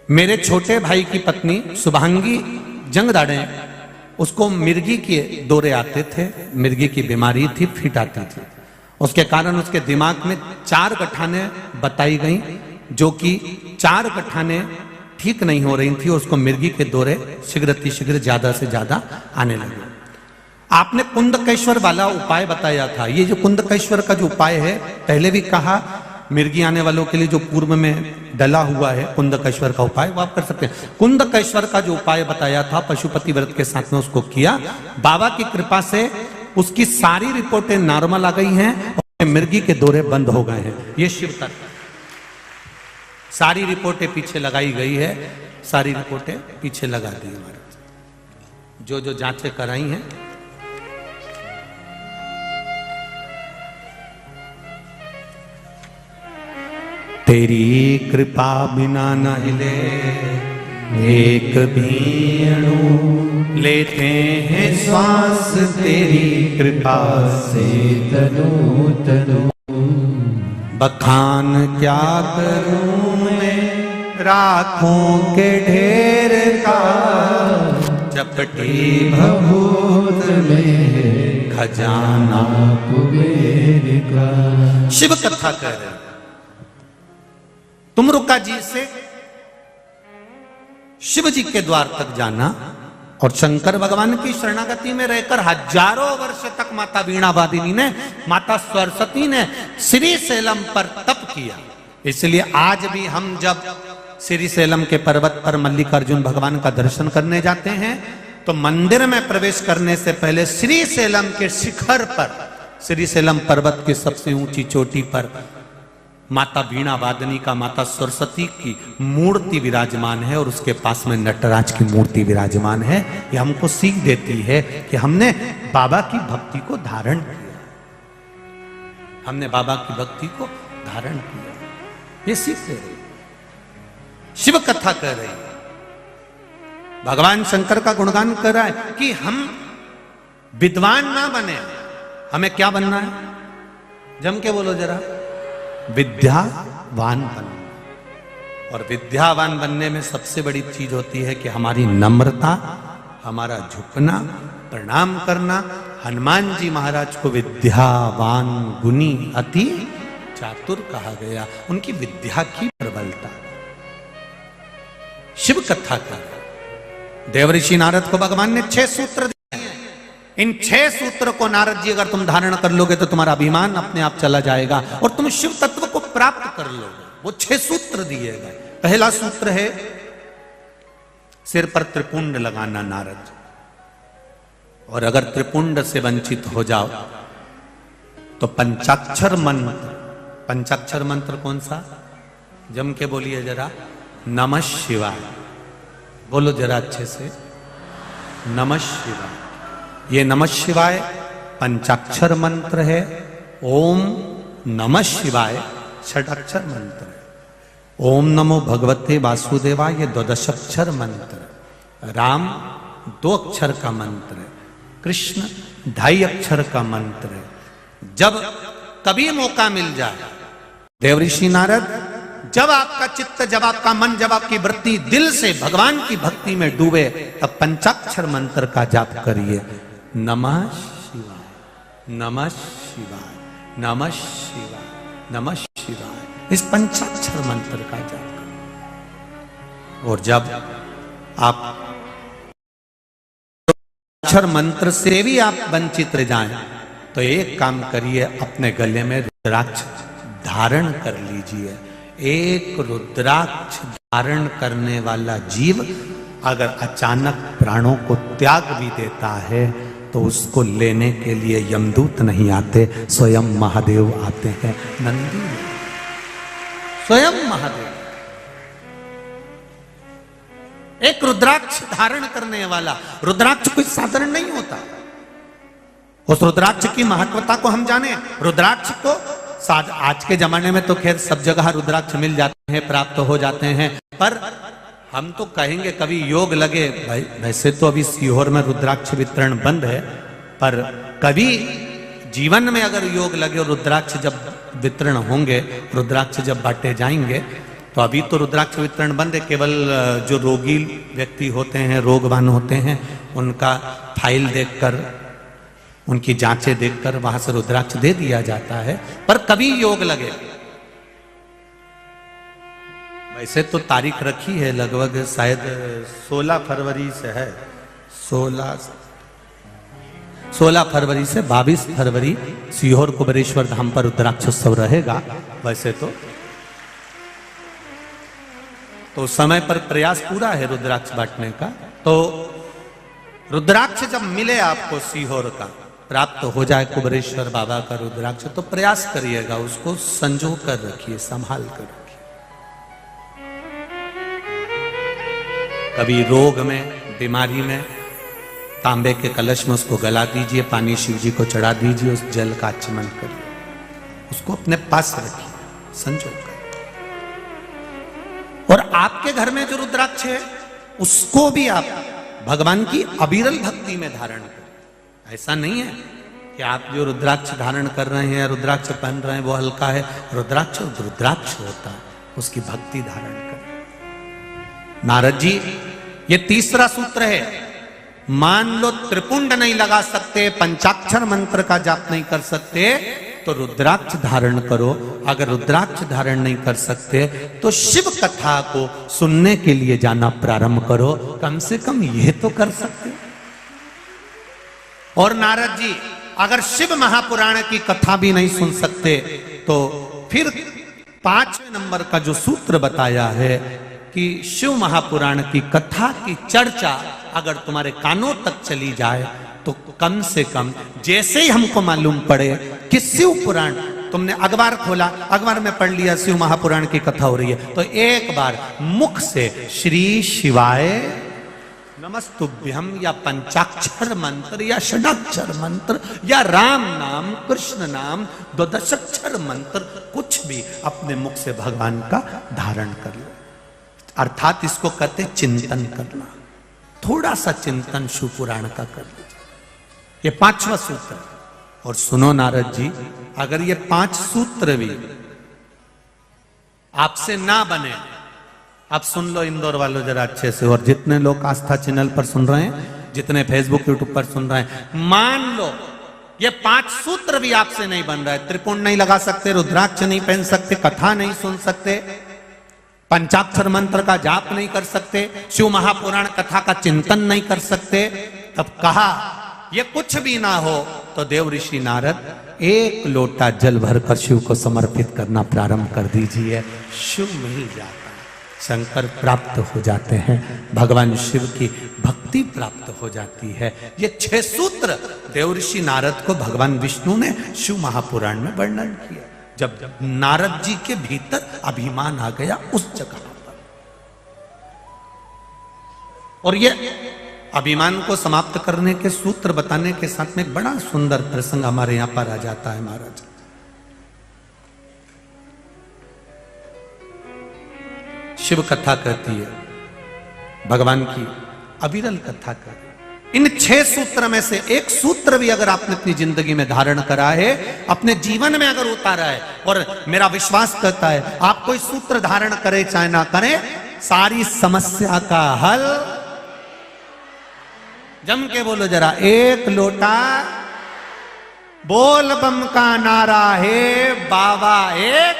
मेरे छोटे भाई की पत्नी शुभांगी जंगदाड़े, उसको मिर्गी के दौरे आते थे, मिर्गी की बीमारी थी, फिट आती थी। उसके कारण उसके दिमाग में 4 गठाने बताई गई, जो कि 4 गठाने ठीक नहीं हो रही थी। उसको मिर्गी के दौरे शीघ्र ज्यादा से ज्यादा आने लगे। आपने कुंदकेश्वर वाला उपाय बताया था। ये जो कुंदकेश्वर का जो उपाय है, पहले भी कहा, मिर्गी आने वालों के लिए जो पूर्व में डला हुआ है कुंदकेश्वर का उपाय, वो आप कर सकते हैं। कुंदकेश्वर का जो उपाय बताया था पशुपति व्रत के साथ में उसको किया। बाबा की कृपा से उसकी सारी रिपोर्टें नॉर्मल आ गई हैं और मिर्गी के दौरे बंद हो गए हैं। ये शिव तत्व, सारी रिपोर्टें पीछे लगाई गई है, सारी रिपोर्टें पीछे लगा दी हमारे, जो जो जांचें कराई हैं। तेरी कृपा बिना न हिले एक भी अणु, लेते हैं श्वास तेरी कृपा से तनु तनु। बखान क्या करूं मैं राखों के ढेर का, चपटी भभूत में खजाना कुबेर का। शिव कथा कर रहे, तुम रुका जी से शिव जी के द्वार तक जाना और शंकर भगवान की शरणागति में रहकर हजारों वर्ष तक माता वीणा वादिनी ने, माता सरस्वती ने श्री सेलम पर तप किया। इसलिए आज भी हम जब श्री सेलम के पर्वत पर मल्लिकार्जुन भगवान का दर्शन करने जाते हैं तो मंदिर में प्रवेश करने से पहले श्री सेलम के शिखर पर, श्री सेलम पर्वत की सबसे ऊंची चोटी पर माता वीणा वादनी का, माता सरस्वती की मूर्ति विराजमान है और उसके पास में नटराज की मूर्ति विराजमान है। ये हमको सीख देती है कि हमने बाबा की भक्ति को धारण किया, हमने बाबा की भक्ति को धारण किया। ये सीख दे रही, शिव कथा कर रही, भगवान शंकर का गुणगान कर रहा है कि हम विद्वान ना बने, हमें क्या बनना है? जम के बोलो जरा, विद्यावान बनना। और विद्यावान बनने में सबसे बड़ी चीज होती है कि हमारी नम्रता, हमारा झुकना, प्रणाम करना। हनुमान जी महाराज को विद्यावान गुणी अति चातुर कहा गया, उनकी विद्या की प्रबलता। शिव कथा का देवऋषि नारद को भगवान ने 6 सूत्र दिए। इन 6 सूत्र को नारद जी अगर तुम धारण कर लोगे तो तुम्हारा अभिमान अपने आप चला जाएगा और तुम शिव तत्व को प्राप्त कर लोगे। वो 6 सूत्र दिए गए। पहला सूत्र है सिर पर त्रिपुंड लगाना नारद, और अगर त्रिपुंड से वंचित हो जाओ तो पंचाक्षर मंत्र। पंचाक्षर मंत्र कौन सा? जम के बोलिए जरा, नमः शिवाय। बोलो जरा अच्छे से, नमः शिवाय। ये नमः शिवाय पंचाक्षर मंत्र है। ओम नमः शिवाय षडाक्षर मंत्र है। ओम नमो भगवते वासुदेवाय ये 12 अक्षर मंत्र है। राम 2 अक्षर का मंत्र है। कृष्ण 2.5 अक्षर का मंत्र है। जब कभी मौका मिल जाए, देवऋषि नारद जब आपका चित्त, जब आपका मन, जब आपकी वृत्ति दिल से भगवान की भक्ति में डूबे, तब पंचाक्षर मंत्र का जाप करिए। नमः शिवाय, नमः शिवाय, नमः शिवाय, नमः शिवाय। इस पंचाक्षर मंत्र का जाप करें। और जब आप अक्षर मंत्र से भी आप वंचित रह जाएं, तो एक काम करिए, अपने गले में रुद्राक्ष धारण कर लीजिए। एक रुद्राक्ष धारण करने वाला जीव अगर अचानक प्राणों को त्याग भी देता है, तो उसको लेने के लिए यमदूत नहीं आते, स्वयं महादेव आते हैं। नंदी स्वयं महादेव। एक रुद्राक्ष धारण करने वाला, रुद्राक्ष कोई साधारण नहीं होता। उस रुद्राक्ष की महत्वता को हम जाने। रुद्राक्ष को आज के जमाने में तो खैर सब जगह रुद्राक्ष मिल जाते हैं, प्राप्त हो जाते हैं, पर हम तो कहेंगे कभी योग लगे। भाई वैसे तो अभी सीहोर में रुद्राक्ष वितरण बंद है, पर कभी जीवन में अगर योग लगे और रुद्राक्ष जब वितरण होंगे, रुद्राक्ष जब बांटे जाएंगे, तो अभी तो रुद्राक्ष वितरण बंद है। केवल जो रोगी व्यक्ति होते हैं, रोगवान होते हैं, उनका फाइल देखकर, उनकी जांचें देखकर वहां से रुद्राक्ष दे दिया जाता है। पर कभी योग लगे, वैसे तो तारीख रखी है लगभग शायद 16 फरवरी से है, 16 फरवरी से 22 फरवरी सीहोर कुबेरेश्वर धाम पर रुद्राक्षोत्सव रहेगा। वैसे तो समय पर प्रयास पूरा है रुद्राक्ष बांटने का। तो रुद्राक्ष जब मिले आपको सीहोर का, प्राप्त हो जाए कुबेरेश्वर बाबा का रुद्राक्ष, तो प्रयास करिएगा, उसको संजो कर रखिए, संभाल कर रखिए। कभी रोग में, बीमारी में, तांबे के कलश में उसको गला दीजिए, पानी शिव जी को चढ़ा दीजिए, उस जल का आचमन करिए, उसको अपने पास रखिए, संजो कर। और आपके घर में जो रुद्राक्ष है, उसको भी आप भगवान की अविरल भक्ति में धारण करें। ऐसा नहीं है कि आप जो रुद्राक्ष धारण कर रहे हैं, रुद्राक्ष पहन रहे हैं, वो हल्का है। रुद्राक्ष रुद्राक्ष होता है, उसकी भक्ति धारण करें। नारद जी, ये तीसरा सूत्र है। मान लो त्रिपुंड नहीं लगा सकते, पंचाक्षर मंत्र का जाप नहीं कर सकते, तो रुद्राक्ष धारण करो। अगर रुद्राक्ष धारण नहीं कर सकते, तो शिव कथा को सुनने के लिए जाना प्रारंभ करो। कम से कम ये तो कर सकते। और नारद जी, अगर शिव महापुराण की कथा भी नहीं सुन सकते, तो फिर 5वें नंबर का जो सूत्र बताया है कि शिव महापुराण की कथा की चर्चा अगर तुम्हारे कानों तक चली जाए, तो कम से कम जैसे ही हमको मालूम पड़े कि शिव पुराण, तुमने अखबार खोला, अखबार में पढ़ लिया शिव महापुराण की कथा हो रही है, तो एक बार मुख से श्री शिवाय नमस्तुभ्यम या पंचाक्षर मंत्र या षडाक्षर मंत्र या राम नाम, कृष्ण नाम, 12 मंत्र, कुछ भी अपने मुख से भगवान का धारण कर लो। अर्थात इसको कहते चिंतन करना। थोड़ा सा चिंतन शिव पुराण का कर लीजिए। ये 5वां सूत्र। और सुनो नारद जी, अगर ये 5 सूत्र भी आपसे ना बने, आप सुन लो इंदौर वालों जरा अच्छे से, और जितने लोग आस्था चैनल पर सुन रहे हैं, जितने फेसबुक यूट्यूब पर सुन रहे हैं, मान लो ये 5 सूत्र भी आपसे नहीं बन रहा है, त्रिपुंड नहीं लगा सकते, रुद्राक्ष नहीं पहन सकते, कथा नहीं सुन सकते, पंचाक्षर मंत्र का जाप नहीं कर सकते, शिव महापुराण कथा का चिंतन नहीं कर सकते, तब कहा ये कुछ भी ना हो तो देव ऋषि नारद 1 लोटा जल भरकर शिव को समर्पित करना प्रारंभ कर दीजिए। शिव मिल जाता है, शंकर प्राप्त हो जाते हैं, भगवान शिव की भक्ति प्राप्त हो जाती है। ये 6 सूत्र देव ऋषि नारद को भगवान विष्णु ने शिव महापुराण में वर्णन किया। जब नारद जी के भीतर अभिमान आ गया उस जगह पर, और ये अभिमान को समाप्त करने के सूत्र बताने के साथ में एक बड़ा सुंदर प्रसंग हमारे यहां पर आ जाता है। महाराज, शिव कथा कहती है, भगवान की अविरल कथा कहती है। इन 6 सूत्र में से एक सूत्र भी अगर आपने अपनी जिंदगी में धारण करा है, अपने जीवन में अगर उतारा है, और मेरा विश्वास करता है आप कोई सूत्र धारण करें चाहे ना करें, सारी समस्या का हल। जम के बोलो जरा, एक लोटा बोल बम का नारा है, बाबा एक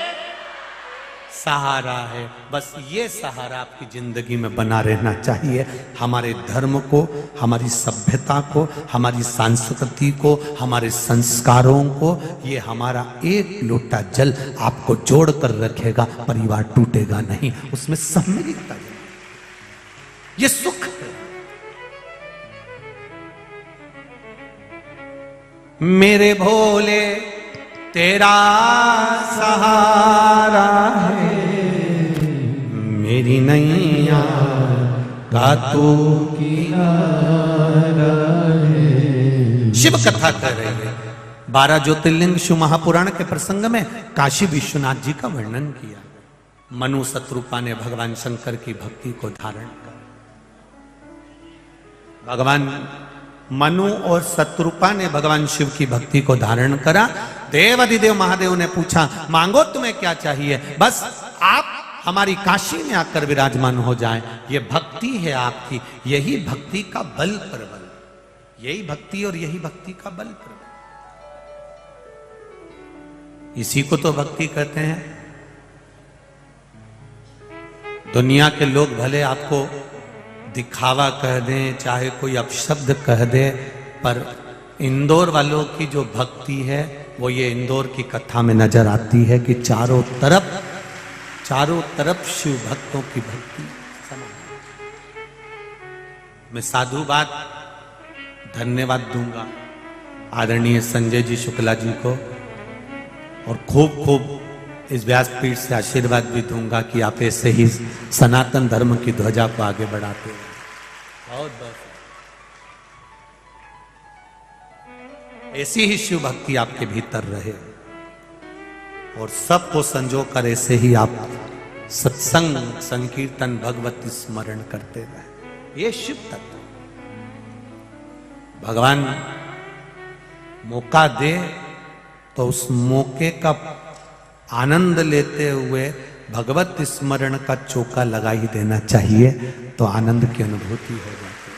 सहारा है। बस ये सहारा आपकी जिंदगी में बना रहना चाहिए। हमारे धर्म को, हमारी सभ्यता को, हमारी संस्कृति को, हमारे संस्कारों को, ये हमारा एक लोटा जल आपको जोड़ कर रखेगा। परिवार टूटेगा नहीं, उसमें सम्मिलितता, ये सुख है। मेरे भोले तेरा सहारा है, मेरी नैया का तू किनारा है। शिव कथा कर रहे हैं। 12 ज्योतिर्लिंग शिव महापुराण के प्रसंग में काशी विश्वनाथ जी का वर्णन किया। मनु शत्रुपा ने भगवान शंकर की भक्ति को धारण किया। भगवान मनु और शत्रुपा ने भगवान शिव की भक्ति को धारण करा। देवाधिदेव महादेव ने पूछा, मांगो तुम्हें क्या चाहिए, बस आप हमारी काशी में आकर विराजमान हो जाएं। ये भक्ति है आपकी, यही भक्ति का बल प्रबल, यही भक्ति और यही भक्ति का बल प्रबल, इसी को तो भक्ति कहते हैं। दुनिया के लोग भले आपको दिखावा कह दें, चाहे कोई अपशब्द कह दे, पर इंदौर वालों की जो भक्ति है वो ये इंदौर की कथा में नजर आती है कि चारों तरफ शिव भक्तों की भक्ति। मैं साधुवाद धन्यवाद दूंगा आदरणीय संजय जी शुक्ला जी को, और खूब खूब इस व्यासपीठ से आशीर्वाद भी दूंगा कि आप ऐसे ही सनातन धर्म की ध्वजा को आगे बढ़ाते हैं। बहुत बहुत ऐसी ही शिव भक्ति आपके भीतर रहे, और सबको संजो कर ऐसे ही आप सत्संग संकीर्तन भगवत स्मरण करते रहे। ये शिव तत्व। भगवान मौका दे तो उस मौके का आनंद लेते हुए भगवत स्मरण का चौका लगा ही देना चाहिए, तो आनंद की अनुभूति हो जाती है।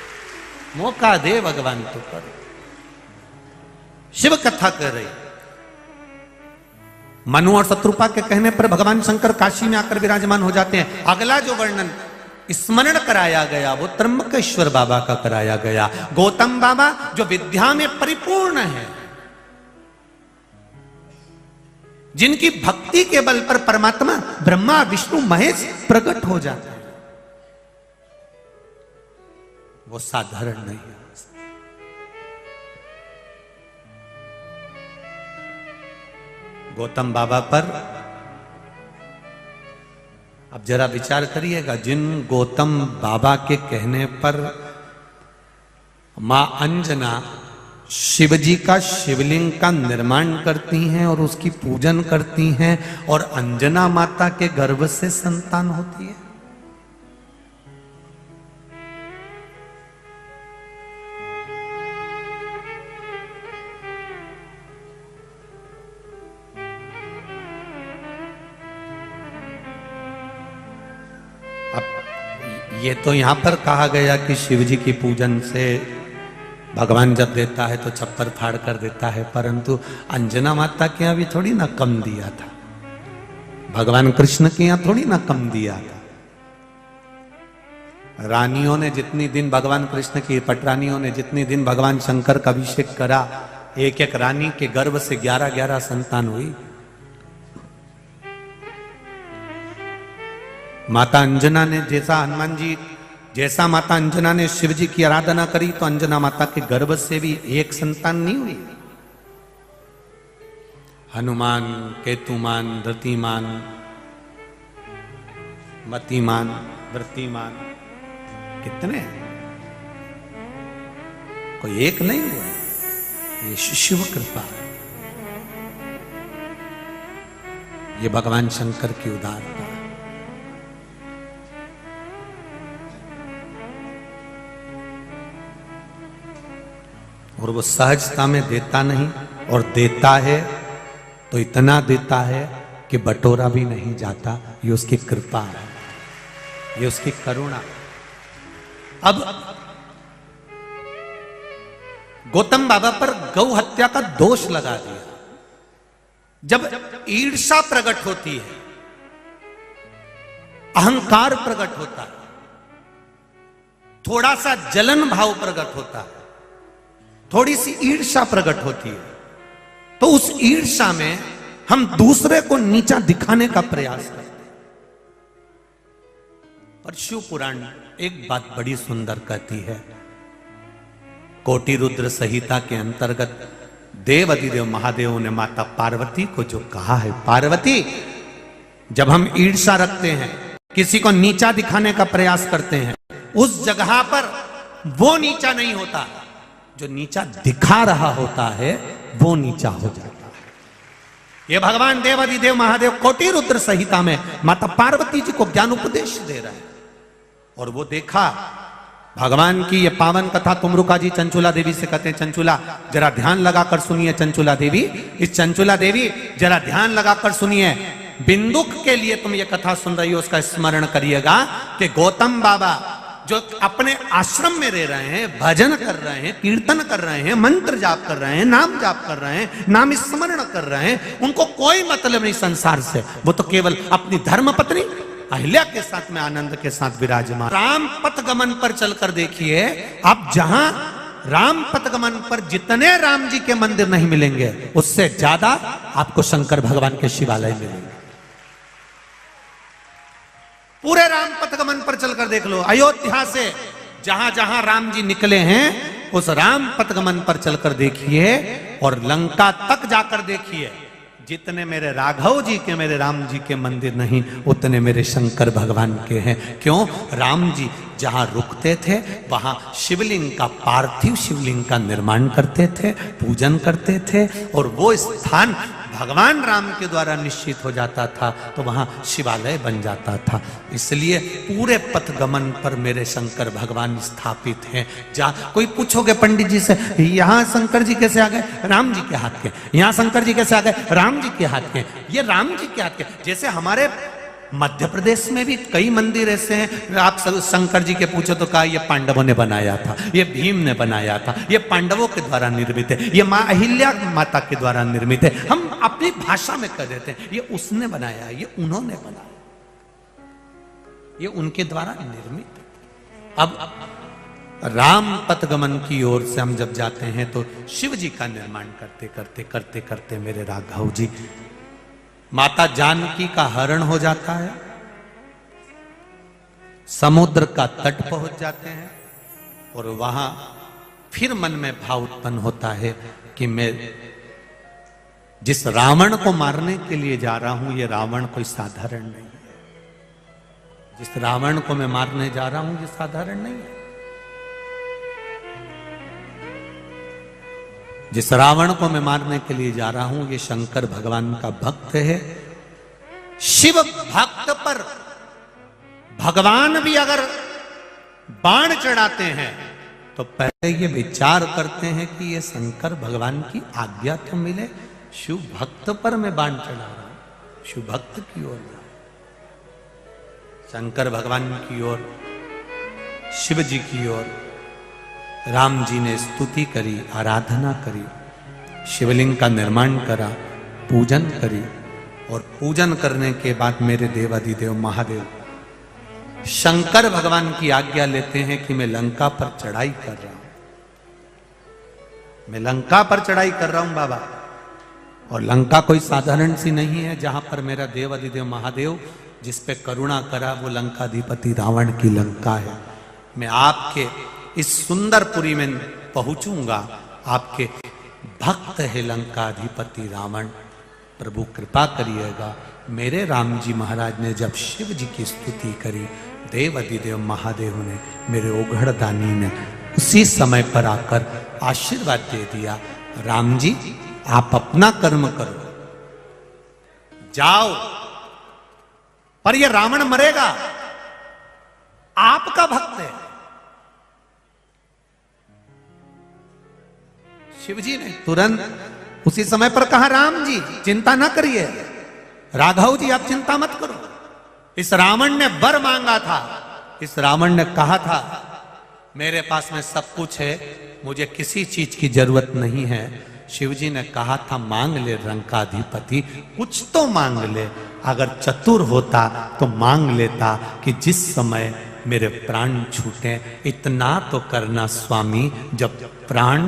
मौका दे भगवान तो कर। शिव कथा कर रही। मनु और शत्रुपा के कहने पर भगवान शंकर काशी में आकर विराजमान हो जाते हैं। अगला जो वर्णन स्मरण कराया गया वो त्र्यंबकेश्वर बाबा का कराया गया। गौतम बाबा जो विद्या में परिपूर्ण है, जिनकी भक्ति के बल पर परमात्मा ब्रह्मा विष्णु महेश प्रकट हो जाते हैं, वो साधारण नहीं है। गौतम बाबा पर अब जरा विचार करिएगा। जिन गौतम बाबा के कहने पर मां अंजना शिव जी का शिवलिंग का निर्माण करती हैं और उसकी पूजन करती हैं, और अंजना माता के गर्भ से संतान होती है। अब ये तो यहां पर कहा गया कि शिव जी की पूजन से भगवान जब देता है तो छप्पर फाड़ कर देता है, परंतु अंजना माता के यहां भी थोड़ी ना कम दिया था, भगवान कृष्ण के यहां थोड़ी ना कम दिया था। रानियों ने जितनी दिन भगवान कृष्ण की पटरानियों ने जितनी दिन भगवान शंकर का अभिषेक करा, एक एक रानी के गर्भ से 11-11 संतान हुई। माता अंजना ने जैसा माता अंजना ने शिव जी की आराधना करी, तो अंजना माता के गर्भ से भी एक संतान नहीं हुई। हनुमान, केतुमान, धृतिमान, मतिमान, वृत्तिमान, कितने, कोई एक नहीं हुआ। ये शिव कृपा, ये भगवान शंकर की उदारता। और वो सहजता में देता नहीं, और देता है तो इतना देता है कि बटोरा भी नहीं जाता। ये उसकी कृपा है, ये उसकी करुणा। अब गौतम बाबा पर गौ हत्या का दोष लगा दिया। जब ईर्ष्या प्रकट होती है, अहंकार प्रकट होता है, थोड़ा सा जलन भाव प्रकट होता है, थोड़ी सी ईर्ष्या प्रकट होती है, तो उस ईर्ष्या में हम दूसरे को नीचा दिखाने का प्रयास करते हैं। पर शिव पुराण एक बात बड़ी सुंदर कहती है। कोटि रुद्र संहिता के अंतर्गत देव अधिदेव महादेव ने माता पार्वती को जो कहा है, पार्वती, जब हम ईर्ष्या रखते हैं, किसी को नीचा दिखाने का प्रयास करते हैं, उस जगह पर वो नीचा नहीं होता, जो नीचा दिखा रहा होता है वो नीचा हो जाता है। ये भगवान देव अधिदेव महादेव कोटि रुद्र संहिता में माता पार्वती जी को ज्ञान उपदेश दे रहे हैं। और वो देखा भगवान की ये पावन कथा तुमरुका जी चंचुला देवी से कहते हैं, चंचुला जरा ध्यान लगाकर सुनिए, चंचुला देवी, इस चंचुला देवी जरा ध्यान लगाकर सुनिए, बिंदुक के लिए तुम ये कथा सुन रही हो, उसका स्मरण करिएगा कि गौतम बाबा जो अपने आश्रम में रह रहे हैं, भजन कर रहे हैं, कीर्तन कर रहे हैं, मंत्र जाप कर रहे हैं, नाम जाप कर रहे हैं, नाम स्मरण कर रहे हैं, उनको कोई मतलब नहीं संसार से। वो तो केवल अपनी धर्म पत्नी अहिल्या के साथ में आनंद के साथ विराजमान। राम पथ गमन पर चलकर देखिए, आप जहां राम पथ गमन पर जितने राम जी के मंदिर नहीं मिलेंगे, उससे ज्यादा आपको शंकर भगवान के शिवालय मिलेंगे। पूरे राम पथ गमन पर चलकर देख लो, अयोध्या से जहां जहां राम जी निकले हैं, उस राम पथ गमन पर चलकर देखिए, और लंका तक जाकर देखिए, जितने मेरे राघव जी के, मेरे राम जी के मंदिर नहीं, उतने मेरे शंकर भगवान के हैं। क्यों? राम जी जहां रुकते थे वहां शिवलिंग का, पार्थिव शिवलिंग का निर्माण करते थे, पूजन करते थे, और वो स्थान भगवान राम के द्वारा निश्चित हो जाता था, तो वहां शिवालय बन जाता था। इसलिए पूरे पथ गमन पर मेरे शंकर भगवान स्थापित हैं। जहां कोई पूछोगे पंडित जी से, यहां शंकर जी कैसे आ गए? राम जी के हाथ के। यहां शंकर जी कैसे आ गए? राम जी के हाथ के। ये राम जी के हाथ के। जैसे हमारे मध्य प्रदेश में भी कई मंदिर ऐसे हैं, आप सब शंकर जी के पूछो तो कहा ये पांडवों ने बनाया था, ये भीम ने बनाया था, ये पांडवों के द्वारा निर्मित है, ये माँ अहिल्या माता के द्वारा निर्मित है। हम अपनी भाषा में कह देते हैं ये उसने बनाया, ये उन्होंने बनाया, ये उनके द्वारा निर्मित है। अब राम पथगमन की ओर से हम जब जाते हैं तो शिव जी का निर्माण करते करते करते करते मेरे राघव जी माता जानकी का हरण हो जाता है, समुद्र का तट पहुंच जाते हैं, और वहां फिर मन में भाव उत्पन्न होता है कि मैं जिस रावण को मारने के लिए जा रहा हूं, ये रावण कोई साधारण नहीं है। जिस रावण को मैं मारने जा रहा हूं, ये साधारण नहीं है। जिस रावण को मैं मारने के लिए जा रहा हूं, ये शंकर भगवान का भक्त है। शिव भक्त पर भगवान भी अगर बाण चढ़ाते हैं तो पहले ये विचार करते हैं कि ये शंकर भगवान की आज्ञा तो मिले। शिव भक्त पर मैं बाण चढ़ा रहा हूं, शिव भक्त की ओर जा, शंकर भगवान की ओर, शिव जी की ओर। राम जी ने स्तुति करी, आराधना करी, शिवलिंग का निर्माण करा, पूजन करी, और पूजन करने के बाद मेरे देवाधिदेव महादेव शंकर भगवान की आज्ञा लेते हैं कि मैं लंका पर चढ़ाई कर रहा हूं, मैं लंका पर चढ़ाई कर रहा हूं बाबा। और लंका कोई साधारण सी नहीं है, जहां पर मेरा देवाधिदेव महादेव जिस पे करुणा करा, वो लंकाधिपति रावण की लंका है। मैं आपके इस सुंदरपुरी में पहुंचूंगा, आपके भक्त है लंकाधिपति रावण, प्रभु कृपा करिएगा। मेरे राम जी महाराज ने जब शिव जी की स्तुति करी, देव अधिदेव महादेव ने, मेरे ओघड़दानी ने उसी समय पर आकर आशीर्वाद दे दिया, राम जी आप अपना कर्म करो, जाओ, पर यह रावण मरेगा, आपका भक्त है। शिव जी ने तुरंत उसी समय पर कहा, राम जी चिंता ना करिए, राघव जी आप चिंता मत करो। इस रावण ने वर मांगा था, इस रावण ने कहा था मेरे पास में सब कुछ है, मुझे किसी चीज की जरूरत नहीं है। शिव जी ने कहा था मांग ले रंकाधिपति, कुछ तो मांग ले। अगर चतुर होता तो मांग लेता कि जिस समय मेरे प्राण छूटे इतना तो करना स्वामी, जब प्राण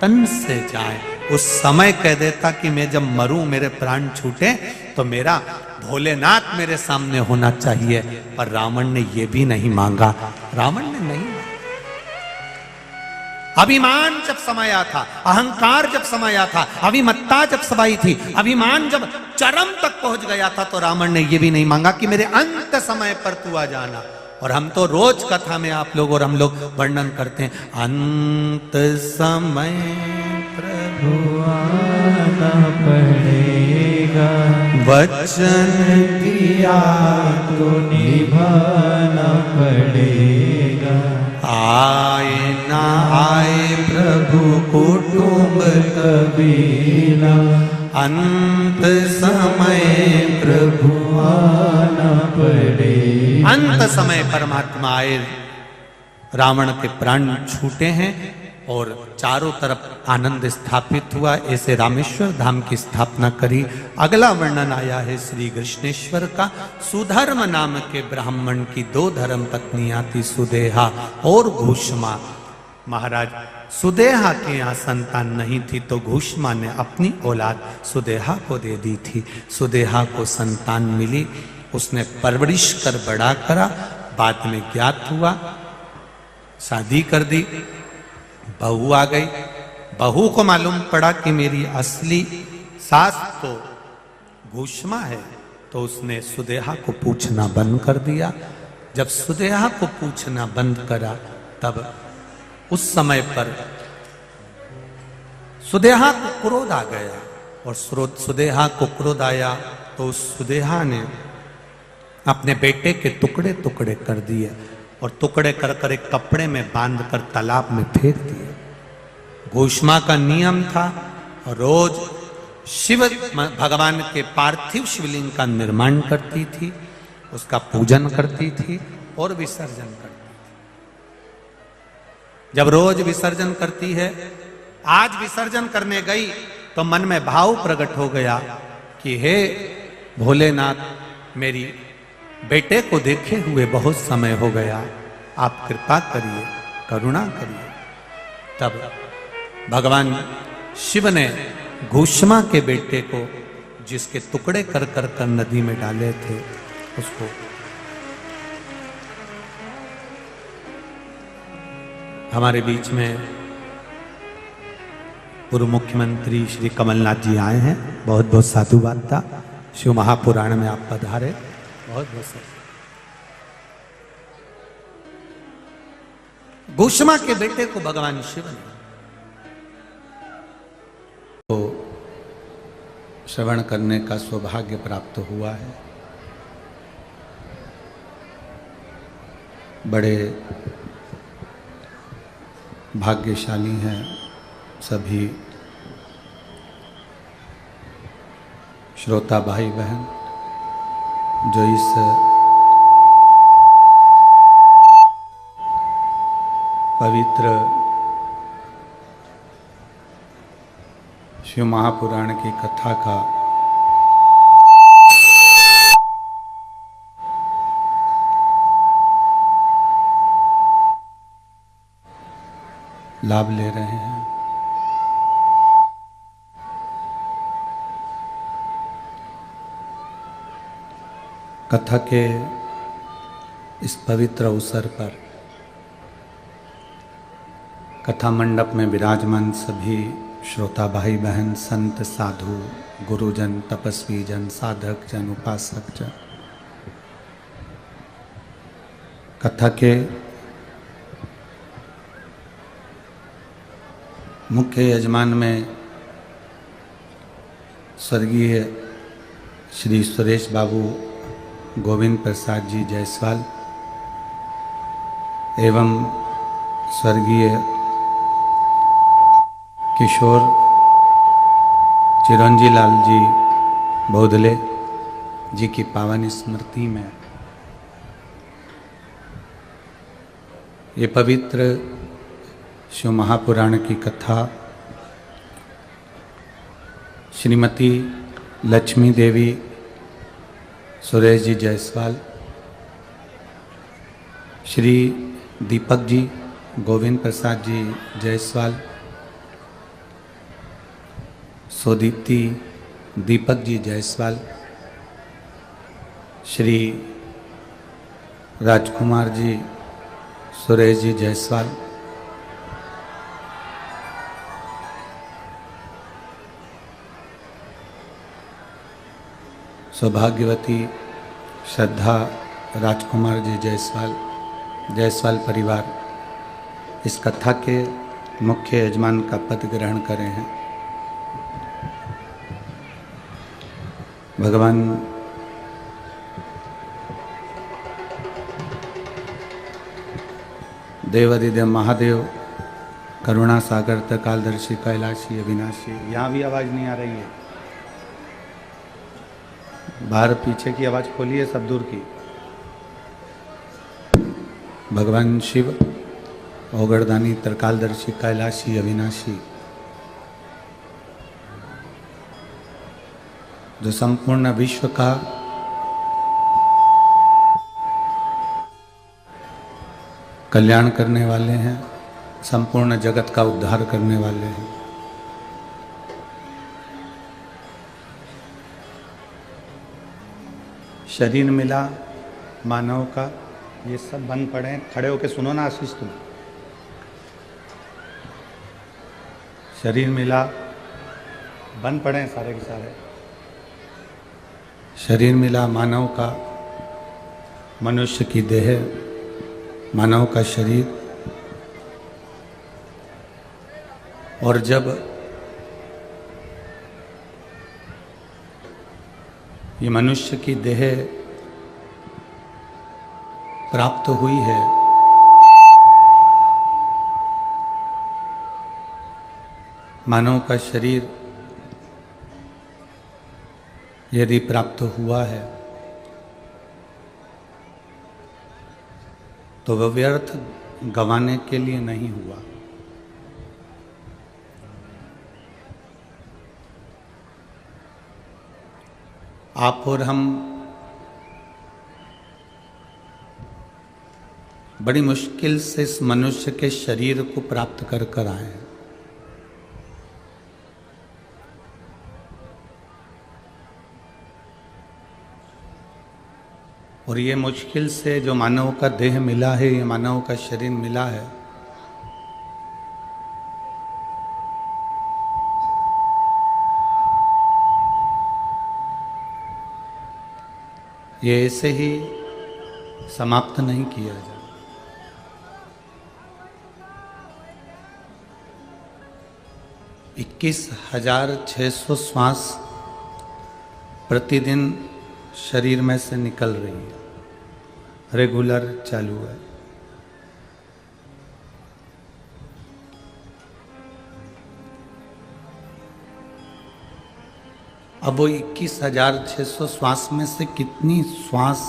तन से जाए उस समय कह देता कि मैं जब मरूं मेरे प्राण छूटे तो मेरा भोलेनाथ मेरे सामने होना चाहिए। पर रावण ने यह भी नहीं मांगा, रावण ने नहीं मांगा। अभिमान जब समाया था, अहंकार जब समाया था, अभिमत्ता जब समाई थी, अभिमान जब चरम तक पहुंच गया था, तो रावण ने यह भी नहीं मांगा कि मेरे अंत समय पर तू आ जाना। और हम तो रोज कथा में आप लोग और हम लोग वर्णन करते हैं, अंत समय प्रभु आना पड़ेगा, वचन दिया तो निभाना पड़ेगा। आए ना आए प्रभु कुटुंब कबीला, अंत समय प्रभु आना पड़ेगा। अंत समय परमात्मा आए, रावण के प्राण छूटे हैं और चारों तरफ आनंद स्थापित हुआ। ऐसे रामेश्वर धाम की स्थापना करी। अगला वर्णन आया है श्री कृष्णेश्वर का। सुधर्म नाम के ब्राह्मण की 2 धर्म पत्नियां थी, सुदेहा और घूष्मा। महाराज सुदेहा के यहाँ संतान नहीं थी तो घूष्मा ने अपनी औलाद सुदेहा को दे दी थी। सुदेहा को संतान मिली, उसने परवरिश कर बड़ा करा। बाद में ज्ञात हुआ, शादी कर दी, बहू आ गई। बहू को मालूम पड़ा कि मेरी असली सास तो घूष्मा है, तो उसने सुदेहा को पूछना बंद कर दिया। जब सुदेहा को पूछना बंद करा तब उस समय पर सुदेहा को क्रोध आ गया, और सुदेहा को क्रोध आया तो उस सुदेहा ने अपने बेटे के टुकड़े टुकड़े कर दिए और टुकड़े कर कर एक कपड़े में बांध कर तालाब में फेंक दिए। घूष्मा का नियम था, रोज शिव भगवान के पार्थिव शिवलिंग का निर्माण करती थी, उसका पूजन करती थी और विसर्जन करती थी। जब रोज विसर्जन करती है, आज विसर्जन करने गई तो मन में भाव प्रकट हो गया कि हे भोलेनाथ, मेरी बेटे को देखे हुए बहुत समय हो गया, आप कृपा करिए, करुणा करिए। तब भगवान शिव ने घूष्मा के बेटे को, जिसके टुकड़े कर कर कर नदी में डाले थे, उसको हमारे बीच में पूर्व मुख्यमंत्री श्री कमलनाथ जी आए हैं। बहुत बहुत साधुवाद था। शिव महापुराण में आप पधारे, बहुत बहुत साधु। घूष्मा के बेटे को भगवान शिव ने तो श्रवण करने का सौभाग्य प्राप्त हुआ है। बड़े भाग्यशाली हैं सभी श्रोता भाई बहन जो इस पवित्र शिव महापुराण की कथा का लाभ ले रहे हैं। कथा के इस पवित्र अवसर पर कथा मंडप में विराजमान सभी श्रोता भाई बहन, संत साधु, गुरुजन, तपस्वी जन, साधक जन, उपासक जन, कथा के मुख्य यजमान में स्वर्गीय श्री सुरेश बाबू गोविंद प्रसाद जी जायसवाल एवं स्वर्गीय किशोर चिरंजी लाल जी बोधले जी की पावन स्मृति में ये पवित्र शिव महापुराण की कथा श्रीमती लक्ष्मी देवी सुरेश जी जायसवाल, श्री दीपक जी गोविंद प्रसाद जी जायसवाल, सोदीप्ति दीपक जी जायसवाल, श्री राजकुमार जी सुरेश जी जायसवाल, सौभाग्यवती श्रद्धा राजकुमार जी जायसवाल परिवार इस कथा के मुख्य यजमान का पद ग्रहण करे हैं। भगवान देवादिदेव महादेव करुणा सागर त्रिकालदर्शी कैलाशी अविनाशी। यहाँ भी आवाज़ नहीं आ रही है, बाहर पीछे की आवाज़ खोलिए, सब दूर की। भगवान शिव ओगरदानी त्रिकालदर्शी कैलाशी अविनाशी, जो संपूर्ण विश्व का कल्याण करने वाले हैं, संपूर्ण जगत का उद्धार करने वाले हैं। शरीर मिला मानव का, ये सब बन पड़े। खड़े होके सुनो ना आशीष तुम। शरीर मिला, बन पड़े सारे के सारे। शरीर मिला मानव का, मनुष्य की देह, मानव का शरीर। और जब ये मनुष्य की देह प्राप्त हुई है, मानव का शरीर यदि प्राप्त हुआ है तो वह व्यर्थ गंवाने के लिए नहीं हुआ। आप और हम बड़ी मुश्किल से इस मनुष्य के शरीर को प्राप्त कर कर आए हैं। और ये मुश्किल से जो मानव का देह मिला है, ये मानव का शरीर मिला है, ये ऐसे ही समाप्त नहीं किया जाए। 21,600 श्वास प्रतिदिन शरीर में से निकल रही है, रेगुलर चालू है। अब वो 21,600 श्वास में से कितनी श्वास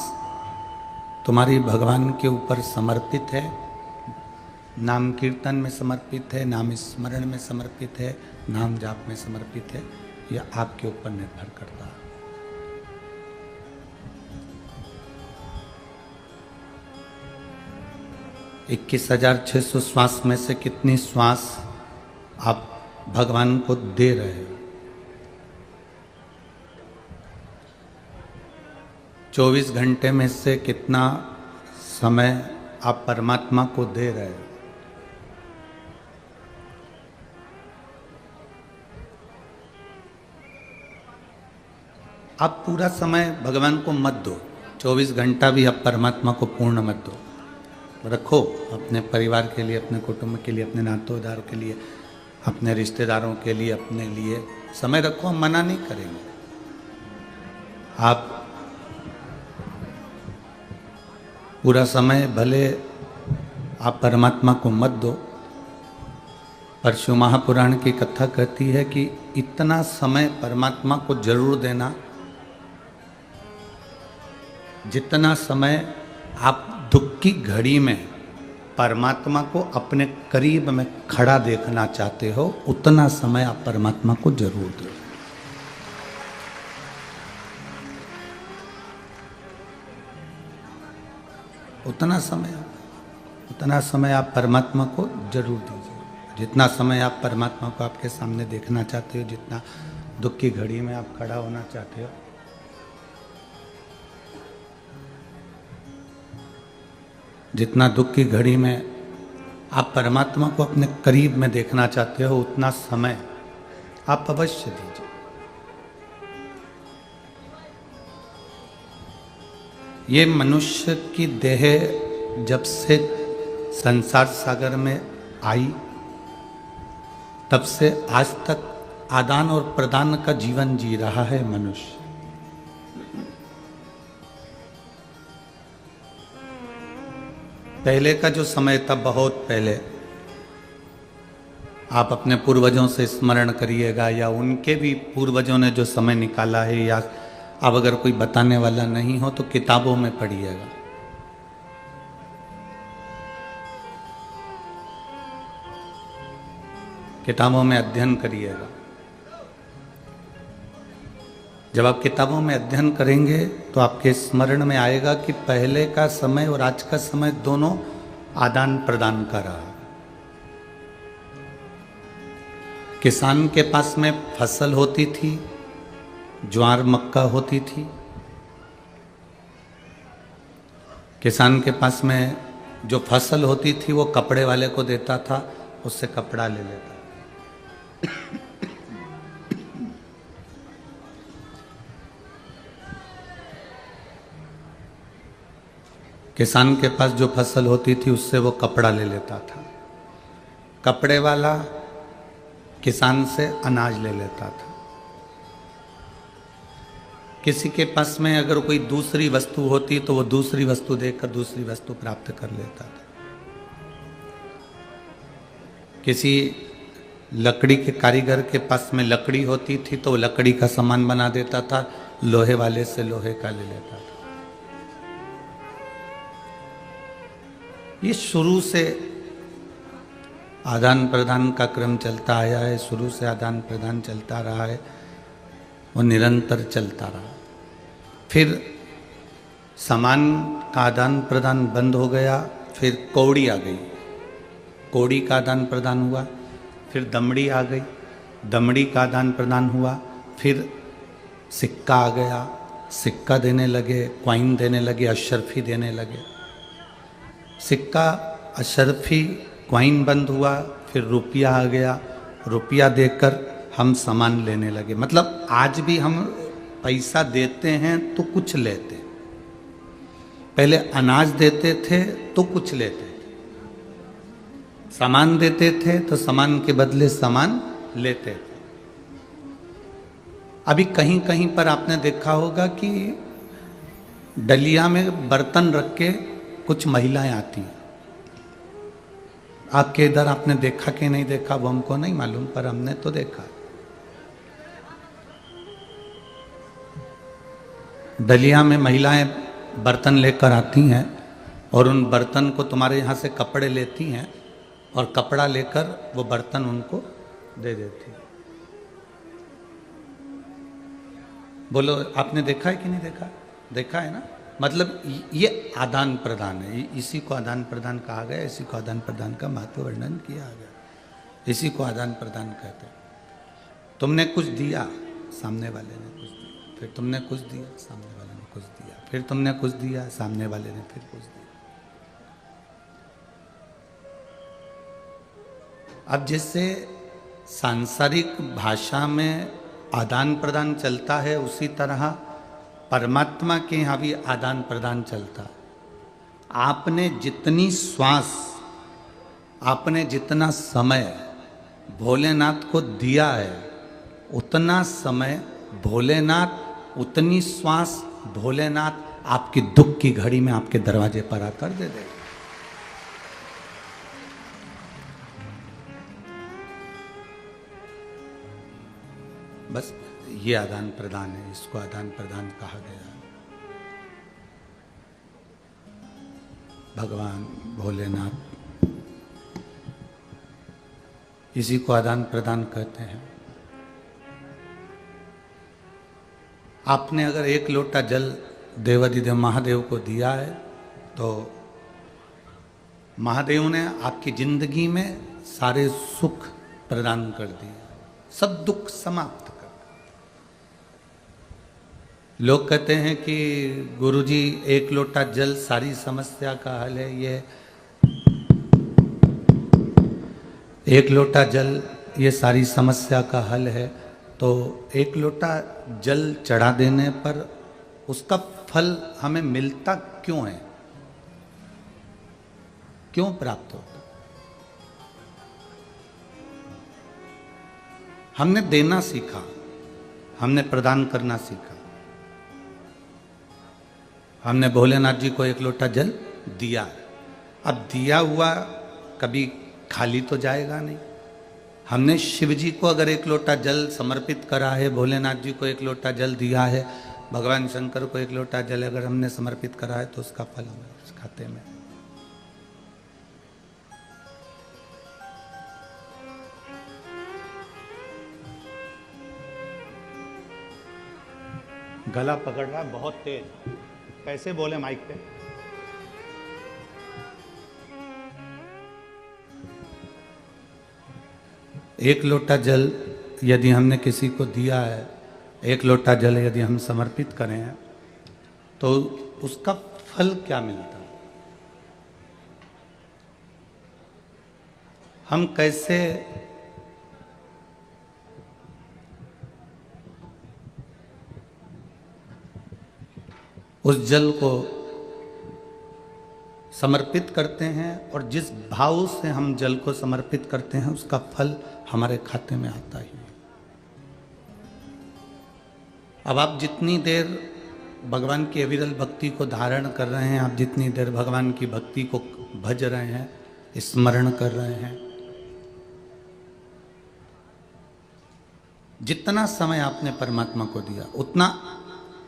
तुम्हारी भगवान के ऊपर समर्पित है, नाम कीर्तन में समर्पित है, नाम स्मरण में समर्पित है, नाम जाप में समर्पित है, यह आपके ऊपर निर्भर करता है। इक्कीस 21,600 श्वास में से कितनी श्वास आप भगवान को दे रहे हो? 24 घंटे में से कितना समय आप परमात्मा को दे रहे हो? आप पूरा समय भगवान को मत दो, 24 घंटा भी आप परमात्मा को पूर्ण मत दो। रखो अपने परिवार के लिए, अपने कुटुंब के लिए, अपने नातेदारों के लिए, अपने रिश्तेदारों के लिए, अपने लिए समय रखो, हम मना नहीं करेंगे। आप पूरा समय भले आप परमात्मा को मत दो, परशु महापुराण की कथा कहती है कि इतना समय परमात्मा को जरूर देना जितना समय आप दुख की घड़ी में परमात्मा को अपने करीब में खड़ा देखना चाहते हो, उतना समय आप परमात्मा को जरूर दो। उतना समय आप परमात्मा को जरूर दीजिए। जितना समय आप परमात्मा को आपके सामने देखना चाहते हो, जितना दुख की घड़ी में आप खड़ा होना चाहते हो, जितना दुख की घड़ी में आप परमात्मा को अपने करीब में देखना चाहते हो, उतना समय आप अवश्य दीजिए। ये मनुष्य की देह जब से संसार सागर में आई, तब से आज तक आदान और प्रदान का जीवन जी रहा है मनुष्य। पहले का जो समय था, बहुत पहले, आप अपने पूर्वजों से स्मरण करिएगा या उनके भी पूर्वजों ने जो समय निकाला है, या अब अगर कोई बताने वाला नहीं हो तो किताबों में पढ़िएगा। किताबों में अध्ययन करिएगा। जब आप किताबों में अध्ययन करेंगे तो आपके स्मरण में आएगा कि पहले का समय और आज का समय दोनों आदान प्रदान का रहा। किसान के पास में फसल होती थी, ज्वार मक्का होती थी। किसान के पास में जो फसल होती थी वो कपड़े वाले को देता था, उससे कपड़ा ले लेता। किसान के पास जो फसल होती थी उससे वो कपड़ा ले लेता था। कपड़े वाला किसान से अनाज ले लेता था। किसी के पास में अगर कोई दूसरी वस्तु होती तो वो दूसरी वस्तु देकर दूसरी वस्तु प्राप्त कर लेता था। किसी लकड़ी के कारीगर के पास में लकड़ी होती थी तो वो लकड़ी का सामान बना देता था, लोहे वाले से लोहे का ले लेता था। ये शुरू से आदान प्रदान का क्रम चलता आया है, शुरू से आदान प्रदान चलता रहा है, वो निरंतर चलता रहा। फिर सामान का आदान प्रदान बंद हो गया, फिर कौड़ी आ गई, कौड़ी का आदान प्रदान हुआ। फिर दमड़ी आ गई, दमड़ी का आदान प्रदान हुआ। फिर सिक्का आ गया, सिक्का देने लगे, क्वाइन देने लगे, अशरफी देने लगे। सिक्का, अशरफी, क्वाइन बंद हुआ, फिर रुपया आ गया, रुपया देकर हम सामान लेने लगे। मतलब आज भी हम पैसा देते हैं तो कुछ लेते हैं। पहले अनाज देते थे तो कुछ लेते थे, सामान देते थे तो सामान के बदले सामान लेते थे। अभी कहीं कहीं पर आपने देखा होगा कि डलिया में बर्तन रख के कुछ महिलाएं आती हैं। आपके इधर आपने देखा कि नहीं देखा वो हमको नहीं मालूम, पर हमने तो देखा। डलिया में महिलाएं बर्तन लेकर आती हैं और उन बर्तन को तुम्हारे यहाँ से कपड़े लेती हैं और कपड़ा लेकर वो बर्तन उनको दे देती। बोलो, आपने देखा है कि नहीं देखा? देखा है ना। मतलब ये आदान प्रदान है, इसी को आदान प्रदान कहा गया, इसी को आदान प्रदान का महत्व वर्णन किया गया, इसी को आदान प्रदान कहते हैं। तुमने कुछ दिया, सामने वाले ने कुछ दिया, फिर तुमने कुछ दिया, सामने वाले ने कुछ दिया, फिर तुमने कुछ दिया, सामने वाले ने फिर कुछ दिया। अब जैसे सांसारिक भाषा में आदान प्रदान चलता है, उसी तरह परमात्मा के यहाँ भी आदान प्रदान चलता। आपने जितनी श्वास, आपने जितना समय भोलेनाथ को दिया है, उतना समय भोलेनाथ, उतनी श्वास भोलेनाथ आपकी दुख की घड़ी में आपके दरवाजे पर आकर दे देगा। बस ये आदान प्रदान है, इसको आदान प्रदान कहा गया है। भगवान भोलेनाथ इसी को आदान प्रदान कहते हैं। आपने अगर एक लोटा जल देवाधिदेव महादेव को दिया है तो महादेव ने आपकी जिंदगी में सारे सुख प्रदान कर दिए, सब दुख समाप्त कर। लोग कहते हैं कि गुरुजी एक लोटा जल सारी समस्या का हल है। ये एक लोटा जल ये सारी समस्या का हल है, तो एक लोटा जल चढ़ा देने पर उसका फल हमें मिलता क्यों है, क्यों प्राप्त होता? हमने देना सीखा, हमने प्रदान करना सीखा। हमने भोलेनाथ जी को एक लोटा जल दिया। अब दिया हुआ कभी खाली तो जाएगा नहीं। हमने शिव जी को अगर एक लोटा जल समर्पित करा है, भोलेनाथ जी को एक लोटा जल दिया है, भगवान शंकर को एक लोटा जल अगर हमने समर्पित करा है, तो उसका फल हमारे उस खाते में। गला पकड़ रहा है बहुत तेज, कैसे बोले माइक पे? एक लोटा जल यदि हमने किसी को दिया है, एक लोटा जल यदि हम समर्पित करें, तो उसका फल क्या मिलता है? हम कैसे उस जल को समर्पित करते हैं, और जिस भाव से हम जल को समर्पित करते हैं उसका फल हमारे खाते में आता ही है। अब आप जितनी देर भगवान की अविरल भक्ति को धारण कर रहे हैं, आप जितनी देर भगवान की भक्ति को भज रहे हैं, स्मरण कर रहे हैं, जितना समय आपने परमात्मा को दिया उतना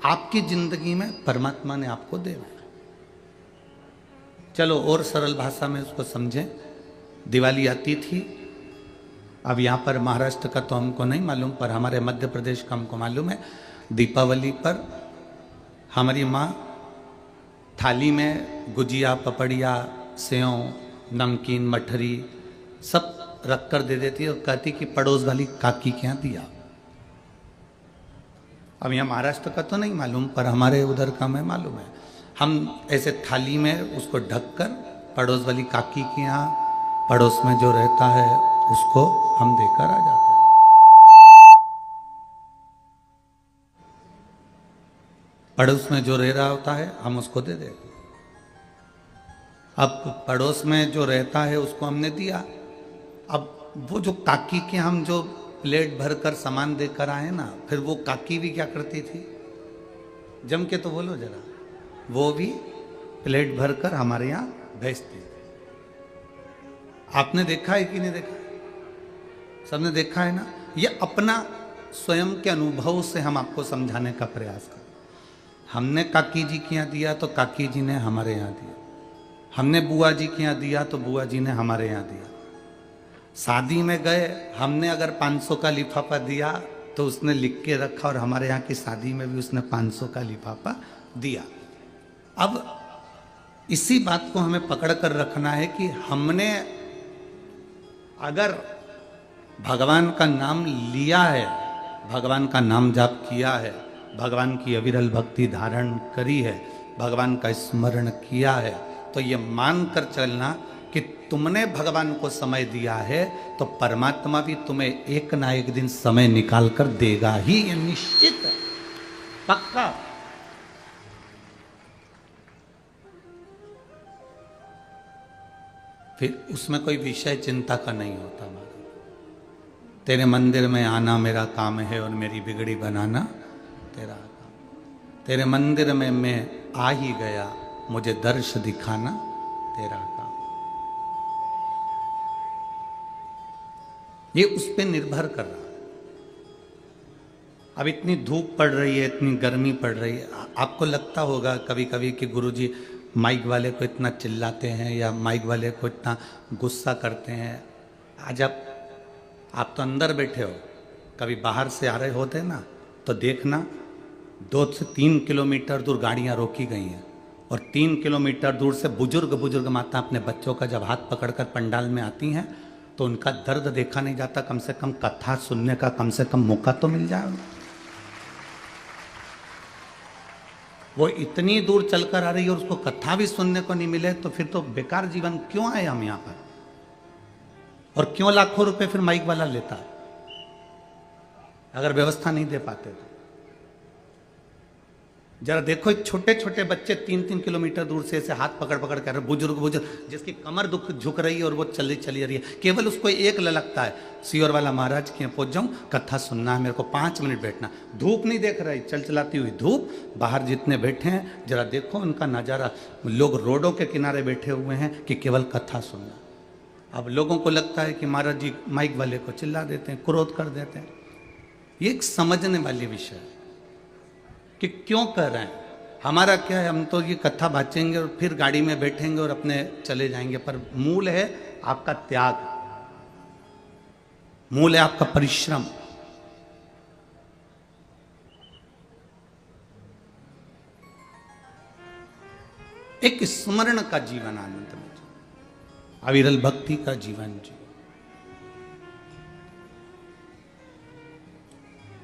आपकी जिंदगी में परमात्मा ने आपको देना है। चलो और सरल भाषा में उसको समझें। दिवाली आती थी, अब यहाँ पर महाराष्ट्र का तो हमको नहीं मालूम, पर हमारे मध्य प्रदेश का हमको मालूम है। दीपावली पर हमारी माँ थाली में गुजिया, पपड़िया, सेव, नमकीन, मठरी सब रख कर दे देती है और कहती कि पड़ोस वाली काकी के यहाँ दिया। अब यहाँ महाराष्ट्र का तो नहीं मालूम, पर हमारे उधर का मैं मालूम है। हम ऐसे थाली में उसको ढककर पड़ोस वाली काकी के यहाँ, पड़ोस में जो रहता है उसको हम देकर आ जाते हैं। पड़ोस में जो रह रहा होता है हम उसको दे देते। अब पड़ोस में जो रहता है उसको हमने दिया। अब वो जो काकी के हम जो प्लेट भरकर सामान देकर आए ना, फिर वो काकी भी क्या करती थी, जम के तो बोलो जरा, वो भी प्लेट भरकर हमारे यहाँ भेजती थी। आपने देखा है कि नहीं देखा? सबने देखा है ना। ये अपना स्वयं के अनुभव से हम आपको समझाने का प्रयास करें। हमने काकी जी के यहाँ दिया तो काकी जी ने हमारे यहाँ दिया, हमने बुआ जी के यहाँ दिया तो बुआ जी ने हमारे यहाँ दिया। शादी में गए, हमने अगर 500 का लिफाफा दिया तो उसने लिख के रखा, और हमारे यहाँ की शादी में भी उसने 500 का लिफाफा दिया। अब इसी बात को हमें पकड़ कर रखना है कि हमने अगर भगवान का नाम लिया है, भगवान का नाम जाप किया है, भगवान की अविरल भक्ति धारण करी है, भगवान का स्मरण किया है, तो ये मान कर चलना कि तुमने भगवान को समय दिया है तो परमात्मा भी तुम्हें एक ना एक दिन समय निकाल कर देगा ही, ये निश्चित है, पक्का। फिर उसमें कोई विषय चिंता का नहीं होता। तेरे मंदिर में आना मेरा काम है और मेरी बिगड़ी बनाना तेरा काम। तेरे मंदिर में मैं आ ही गया, मुझे दर्श दिखाना तेरा काम। ये उस पर निर्भर कर रहा है। अब इतनी धूप पड़ रही है, इतनी गर्मी पड़ रही है, आपको लगता होगा कभी कभी कि गुरुजी माइक वाले को इतना चिल्लाते हैं या माइक वाले को इतना गुस्सा करते हैं। आज आप तो अंदर बैठे हो, कभी बाहर से आ रहे होते ना तो देखना 2 से 3 किलोमीटर दूर गाड़ियां रोकी गई हैं और 3 किलोमीटर दूर से बुजुर्ग माता अपने बच्चों का जब हाथ पकड़कर पंडाल में आती हैं तो उनका दर्द देखा नहीं जाता। कम से कम कथा सुनने का कम से कम मौका तो मिल जाए। वो इतनी दूर चलकर आ रही है और उसको कथा भी सुनने को नहीं मिले तो फिर तो बेकार जीवन क्यों आए हम यहां पर, और क्यों लाखों रुपए फिर माइक वाला लेता है अगर व्यवस्था नहीं दे पाते तो। जरा देखो छोटे छोटे बच्चे 3-3 किलोमीटर दूर से ऐसे हाथ पकड़ पकड़ कर बुजुर्ग जिसकी कमर दुख झुक रही है और वो चली रही है, केवल उसको एक ललकता है सियोर वाला महाराज के यहाँ पहुंच जाऊं, कथा सुनना है मेरे को, 5 मिनट बैठना। धूप नहीं देख रही, चलती हुई धूप, बाहर जितने बैठे हैं जरा देखो उनका नज़ारा, लोग रोडों के किनारे बैठे हुए हैं कि केवल कथा सुनना। अब लोगों को लगता है कि महाराज जी माइक वाले को चिल्ला देते हैं, क्रोध कर देते हैं। ये एक समझने वाली विषय है कि क्यों कर रहे हैं। हमारा क्या है, हम तो ये कथा बाँचेंगे और फिर गाड़ी में बैठेंगे और अपने चले जाएंगे, पर मूल है आपका त्याग, मूल है आपका परिश्रम। एक स्मरण का जीवन आनंद में, अविरल भक्ति का जीवन जी।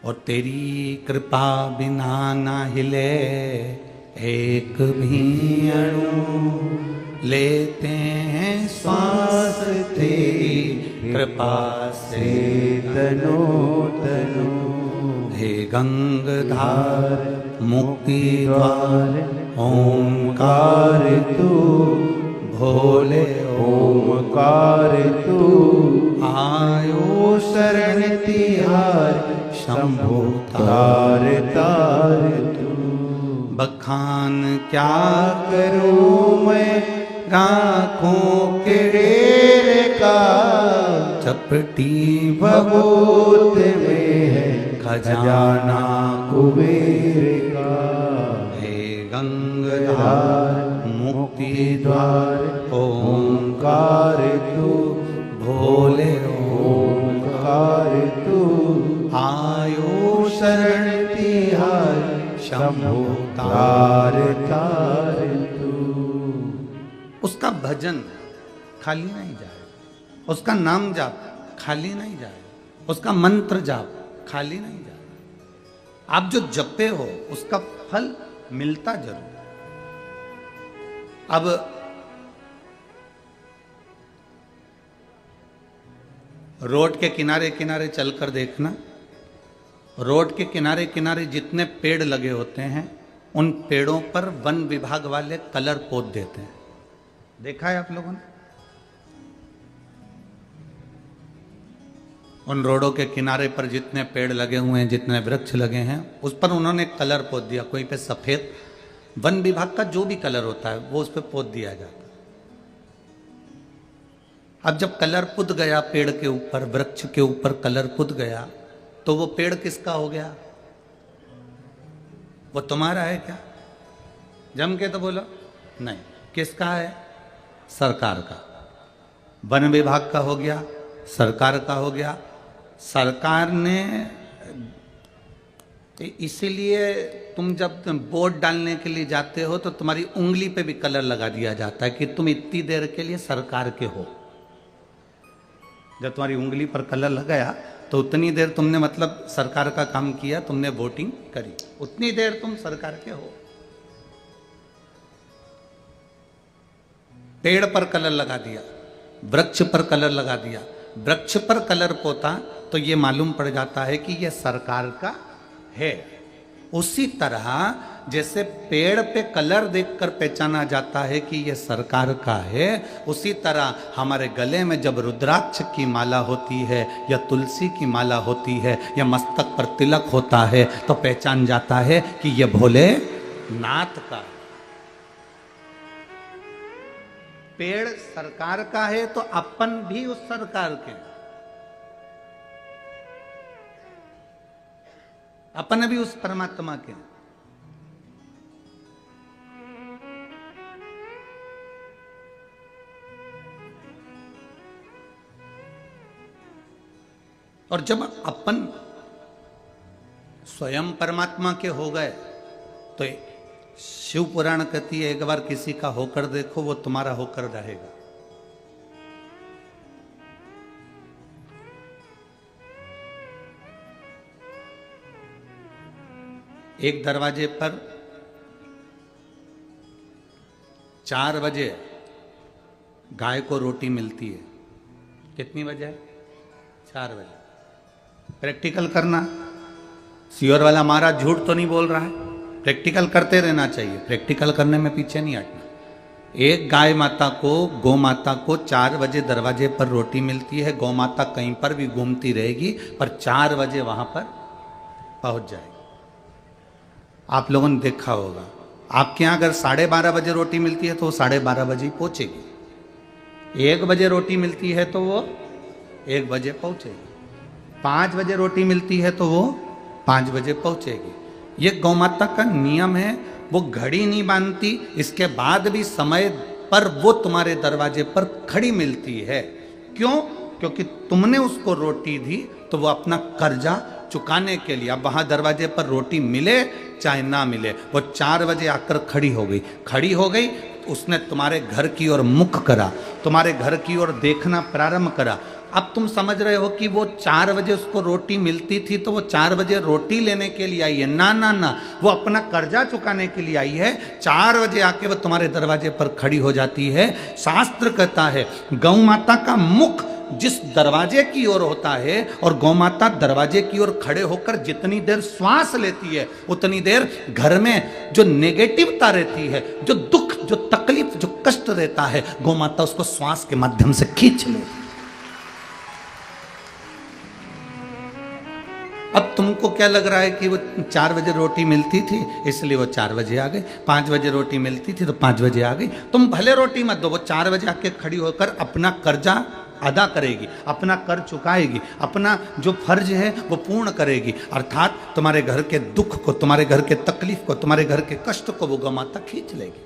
और तेरी कृपा बिना ना हिले एक भी अणु, लेते हैं श्वास तेरी कृपा से तनो तनो। हे गंगाधार मुक्ति द्वार ओंकार तू भोले ओमकार तू, आयो शरण तिहार शंभु तार तार तू। बखान क्या करूं मैं राखों के डेर का, चपटी भभूत में है खजाना कुबेर का। हे गंगाधार मुक्ति द्वार ओंकार तू, भोले ओंकार तू, आयो शरण तिहार शंभु तार तार तू। उसका भजन खाली नहीं जाए, उसका नाम जाप खाली नहीं जाए, उसका मंत्र जाप खाली नहीं जाए। आप जो जपे हो उसका फल मिलता जरूर। अब रोड के किनारे किनारे चलकर देखना, रोड के किनारे किनारे जितने पेड़ लगे होते हैं उन पेड़ों पर वन विभाग वाले कलर पोत देते हैं। देखा है आप लोगों ने? उन रोडों के किनारे पर जितने पेड़ लगे हुए हैं, जितने वृक्ष लगे हैं, उस पर उन्होंने कलर पोत दिया। कोई पे सफेद, वन विभाग का जो भी कलर होता है वो उस पर पोत दिया जाता है। अब जब कलर पुत गया पेड़ के ऊपर, वृक्ष के ऊपर कलर पुत गया, तो वो पेड़ किसका हो गया? वो तुम्हारा है क्या? जम के तो बोलो नहीं। किसका है? सरकार का। वन विभाग का हो गया, सरकार का हो गया। सरकार ने, इसीलिए तुम जब वोट डालने के लिए जाते हो तो तुम्हारी उंगली पे भी कलर लगा दिया जाता है कि तुम इतनी देर के लिए सरकार के हो। जब तुम्हारी उंगली पर कलर लगाया तो उतनी देर तुमने मतलब सरकार का काम किया, तुमने वोटिंग करी, उतनी देर तुम सरकार के हो। पेड़ पर कलर लगा दिया, वृक्ष पर कलर लगा दिया, वृक्ष पर कलर पोता तो ये मालूम पड़ जाता है कि ये सरकार का है। उसी तरह जैसे पेड़ पे कलर देखकर पहचाना जाता है कि ये सरकार का है, उसी तरह हमारे गले में जब रुद्राक्ष की माला होती है या तुलसी की माला होती है या मस्तक पर तिलक होता है तो पहचान जाता है कि ये भोले नाथ का। पेड़ सरकार का है तो अपन भी उस सरकार के। अपन भी उस परमात्मा के हैं। और जब अपन स्वयं परमात्मा के हो गए तो शिव पुराण कहती है एक बार किसी का होकर देखो वो तुम्हारा होकर रहेगा। एक दरवाजे पर 4 बजे गाय को रोटी मिलती है। कितनी बजे? 4 बजे। प्रैक्टिकल करना। सियोर वाला महाराज झूठ तो नहीं बोल रहा है, प्रैक्टिकल करते रहना चाहिए, प्रैक्टिकल करने में पीछे नहीं हटना। एक गाय माता को, गौ माता को 4 बजे दरवाजे पर रोटी मिलती है। गौ माता कहीं पर भी घूमती रहेगी पर 4 बजे वहां पर पहुंच जाएगी। आप लोगों ने देखा होगा, आपके यहां अगर 12:30 बजे रोटी मिलती है तो वो 12:30 बजे ही पहुंचेगी। 1 बजे रोटी मिलती है तो वो 1 बजे पहुंचेगी। 5 बजे रोटी मिलती है तो वो 5 बजे पहुंचेगी। ये गौ माता का नियम है, वो घड़ी नहीं बांधती, इसके बाद भी समय पर वो तुम्हारे दरवाजे पर खड़ी मिलती है। क्यों? क्योंकि तुमने उसको रोटी दी तो वो अपना कर्जा चुकाने के लिए, अब वहां दरवाजे पर रोटी मिले चाहे ना मिले, वो 4 बजे आकर खड़ी हो गई। खड़ी हो गई, उसने तुम्हारे घर की ओर मुख करा, तुम्हारे घर की ओर देखना प्रारंभ करा। अब तुम समझ रहे हो कि वो 4 बजे उसको रोटी मिलती थी तो वो 4 बजे रोटी लेने के लिए आई है। ना ना ना, वो अपना कर्जा चुकाने के लिए आई है। 4 बजे आके वो तुम्हारे दरवाजे पर खड़ी हो जाती है। शास्त्र कहता है गौ माता का मुख जिस दरवाजे की ओर होता है और गौ माता दरवाजे की ओर खड़े होकर जितनी देर श्वास लेती है उतनी देर घर में जो नेगेटिवता रहती है, जो दुख, जो तकलीफ, जो कष्ट रहता है, गौ माता उसको श्वास के माध्यम से खींच लेती है। अब तुमको क्या लग रहा है कि वो 4 बजे रोटी मिलती थी इसलिए वो 4 बजे आ गई, 5 बजे रोटी मिलती थी तो 5 बजे आ गई। तुम भले रोटी मत दो, वो 4 बजे आके खड़ी होकर अपना कर्जा अदा करेगी, अपना कर चुकाएगी, अपना जो फर्ज है वो पूर्ण करेगी। अर्थात तुम्हारे घर के दुख को, तुम्हारे घर के तकलीफ को, तुम्हारे घर के कष्ट को वो गौ माता खींच लेगी।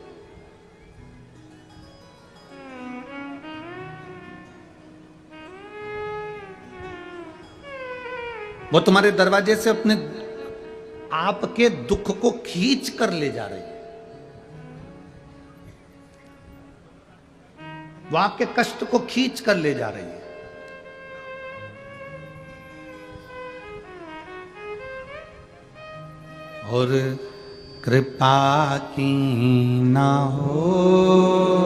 वो तुम्हारे दरवाजे से अपने आपके दुख को खींच कर ले जा रही है, वो आपके कष्ट को खींच कर ले जा रही है। और कृपा की ना होती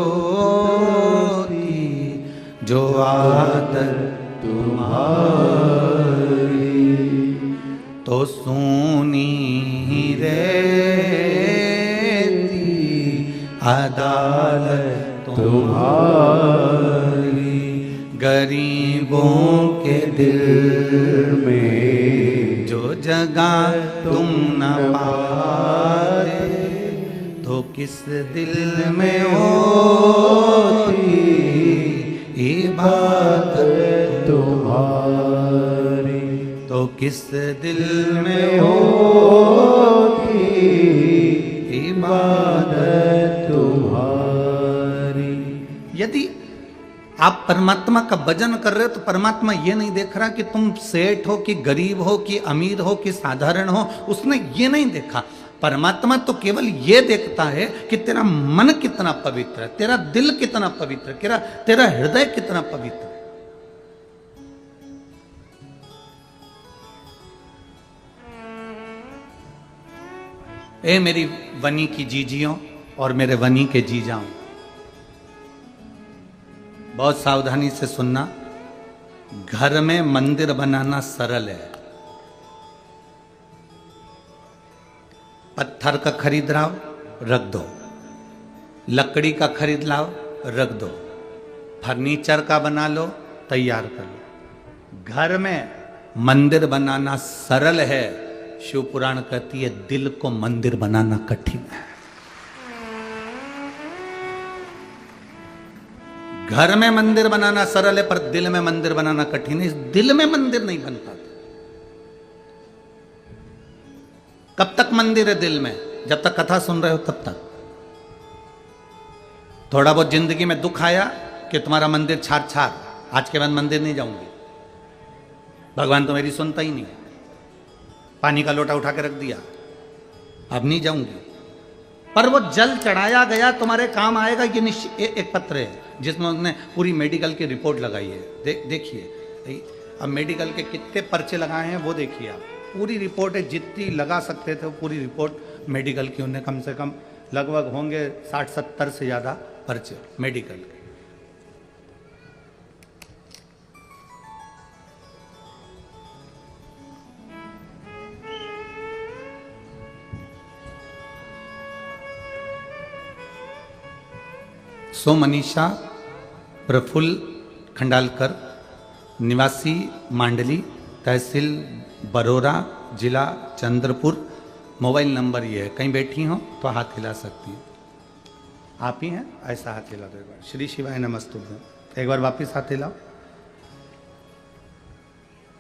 जो आदत तुम्हारी तो सुनी रहती अदालत तुम्हारी। गरीबों के दिल में जो जगह तुम न पाते तो किस दिल में होती इबादत तुम्हारी, तो किस दिल में होती इबादत तुम्हारी। यदि आप परमात्मा का भजन कर रहे हो तो परमात्मा ये नहीं देख रहा कि तुम सेठ हो कि गरीब हो कि अमीर हो कि साधारण हो, उसने ये नहीं देखा। परमात्मा तो केवल ये देखता है कि तेरा मन कितना पवित्र है, तेरा दिल कितना पवित्र है, तेरा हृदय कितना पवित्र है। ए मेरी वनी की जीजियों और मेरे वनी के जीजाओं, बहुत सावधानी से सुनना। घर में मंदिर बनाना सरल है। पत्थर का खरीद लाओ, रख दो, लकड़ी का खरीद लाओ, रख दो, फर्नीचर का बना लो, तैयार कर लो। घर में मंदिर बनाना सरल है, शिव पुराण कहती है दिल को मंदिर बनाना कठिन है। घर में मंदिर बनाना सरल है पर दिल में मंदिर बनाना कठिन है। इस दिल में मंदिर नहीं बन पाता। मंदिर है दिल में, जब तक कथा सुन रहे हो तब तक। थोड़ा बहुत जिंदगी में दुख आया कि तुम्हारा मंदिर छार छार, आज के बाद मंदिर नहीं जाऊंगी, भगवान तो मेरी सुनता ही नहीं, पानी का लोटा उठा के रख दिया, अब नहीं जाऊंगी। पर वो जल चढ़ाया गया तुम्हारे काम आएगा, ये निश्चित। एक पत्र है जिसमें उन्होंने पूरी मेडिकल की रिपोर्ट लगाई है, देखिए। अब मेडिकल के कितने पर्चे लगाए हैं वो देखिए आप, पूरी रिपोर्ट है, जितनी लगा सकते थे वो पूरी रिपोर्ट मेडिकल की उन्हें कम से कम लगभग होंगे 60-70 से ज़्यादा पर्चे मेडिकल के। सो मनीषा प्रफुल्ल खंडालकर, निवासी मांडली, तहसील बरोरा, जिला चंद्रपुर। मोबाइल नंबर ये है, कहीं बैठी हो तो हाथ हिला सकती है। आप ही हैं, ऐसा हाथ हिला दो एक बार। श्री शिवाय नमस्तुभ्यम, एक बार वापिस हाथ हिलाओ।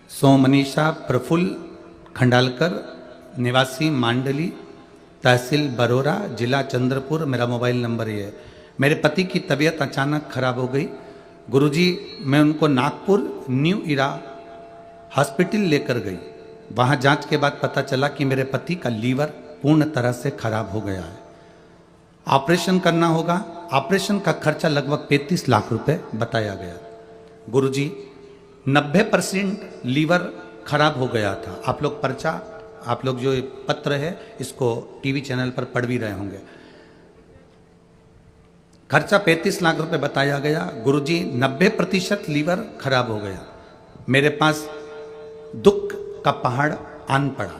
सो मनीषा प्रफुल्ल खंडालकर, निवासी मांडली, तहसील बरोरा, जिला चंद्रपुर। मेरा मोबाइल नंबर ये है। मेरे पति की तबीयत अचानक खराब हो गई गुरुजी, मैं उनको नागपुर न्यू इरा हॉस्पिटल लेकर गई। वहाँ जांच के बाद पता चला कि मेरे पति का लीवर पूर्ण तरह से खराब हो गया है, ऑपरेशन करना होगा। ऑपरेशन का खर्चा लगभग 35 लाख रुपए बताया गया। गुरुजी 90% लीवर खराब हो गया था। आप लोग पर्चा, आप लोग जो पत्र है इसको टीवी चैनल पर पढ़ भी रहे होंगे। खर्चा 35 लाख रुपए बताया गया। गुरुजी 90% लीवर खराब हो गया। मेरे पास दुख का पहाड़ आन पड़ा।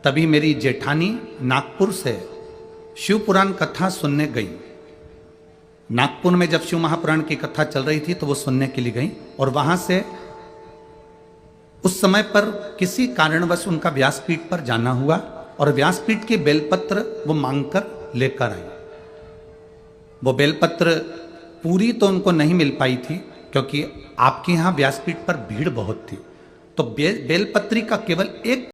तभी मेरी जेठानी नागपुर से शिव पुराण कथा सुनने गई। नागपुर में जब शिव महापुराण की कथा चल रही थी तो वो सुनने के लिए गई, और वहां से उस समय पर किसी कारणवश उनका व्यासपीठ पर जाना हुआ, और व्यासपीठ के बेलपत्र वो मांगकर लेकर आई। वो बेलपत्र पूरी तो उनको नहीं मिल पाई थी, क्योंकि आपके यहाँ व्यासपीठ पर भीड़ बहुत थी। तो बेलपत्री का केवल एक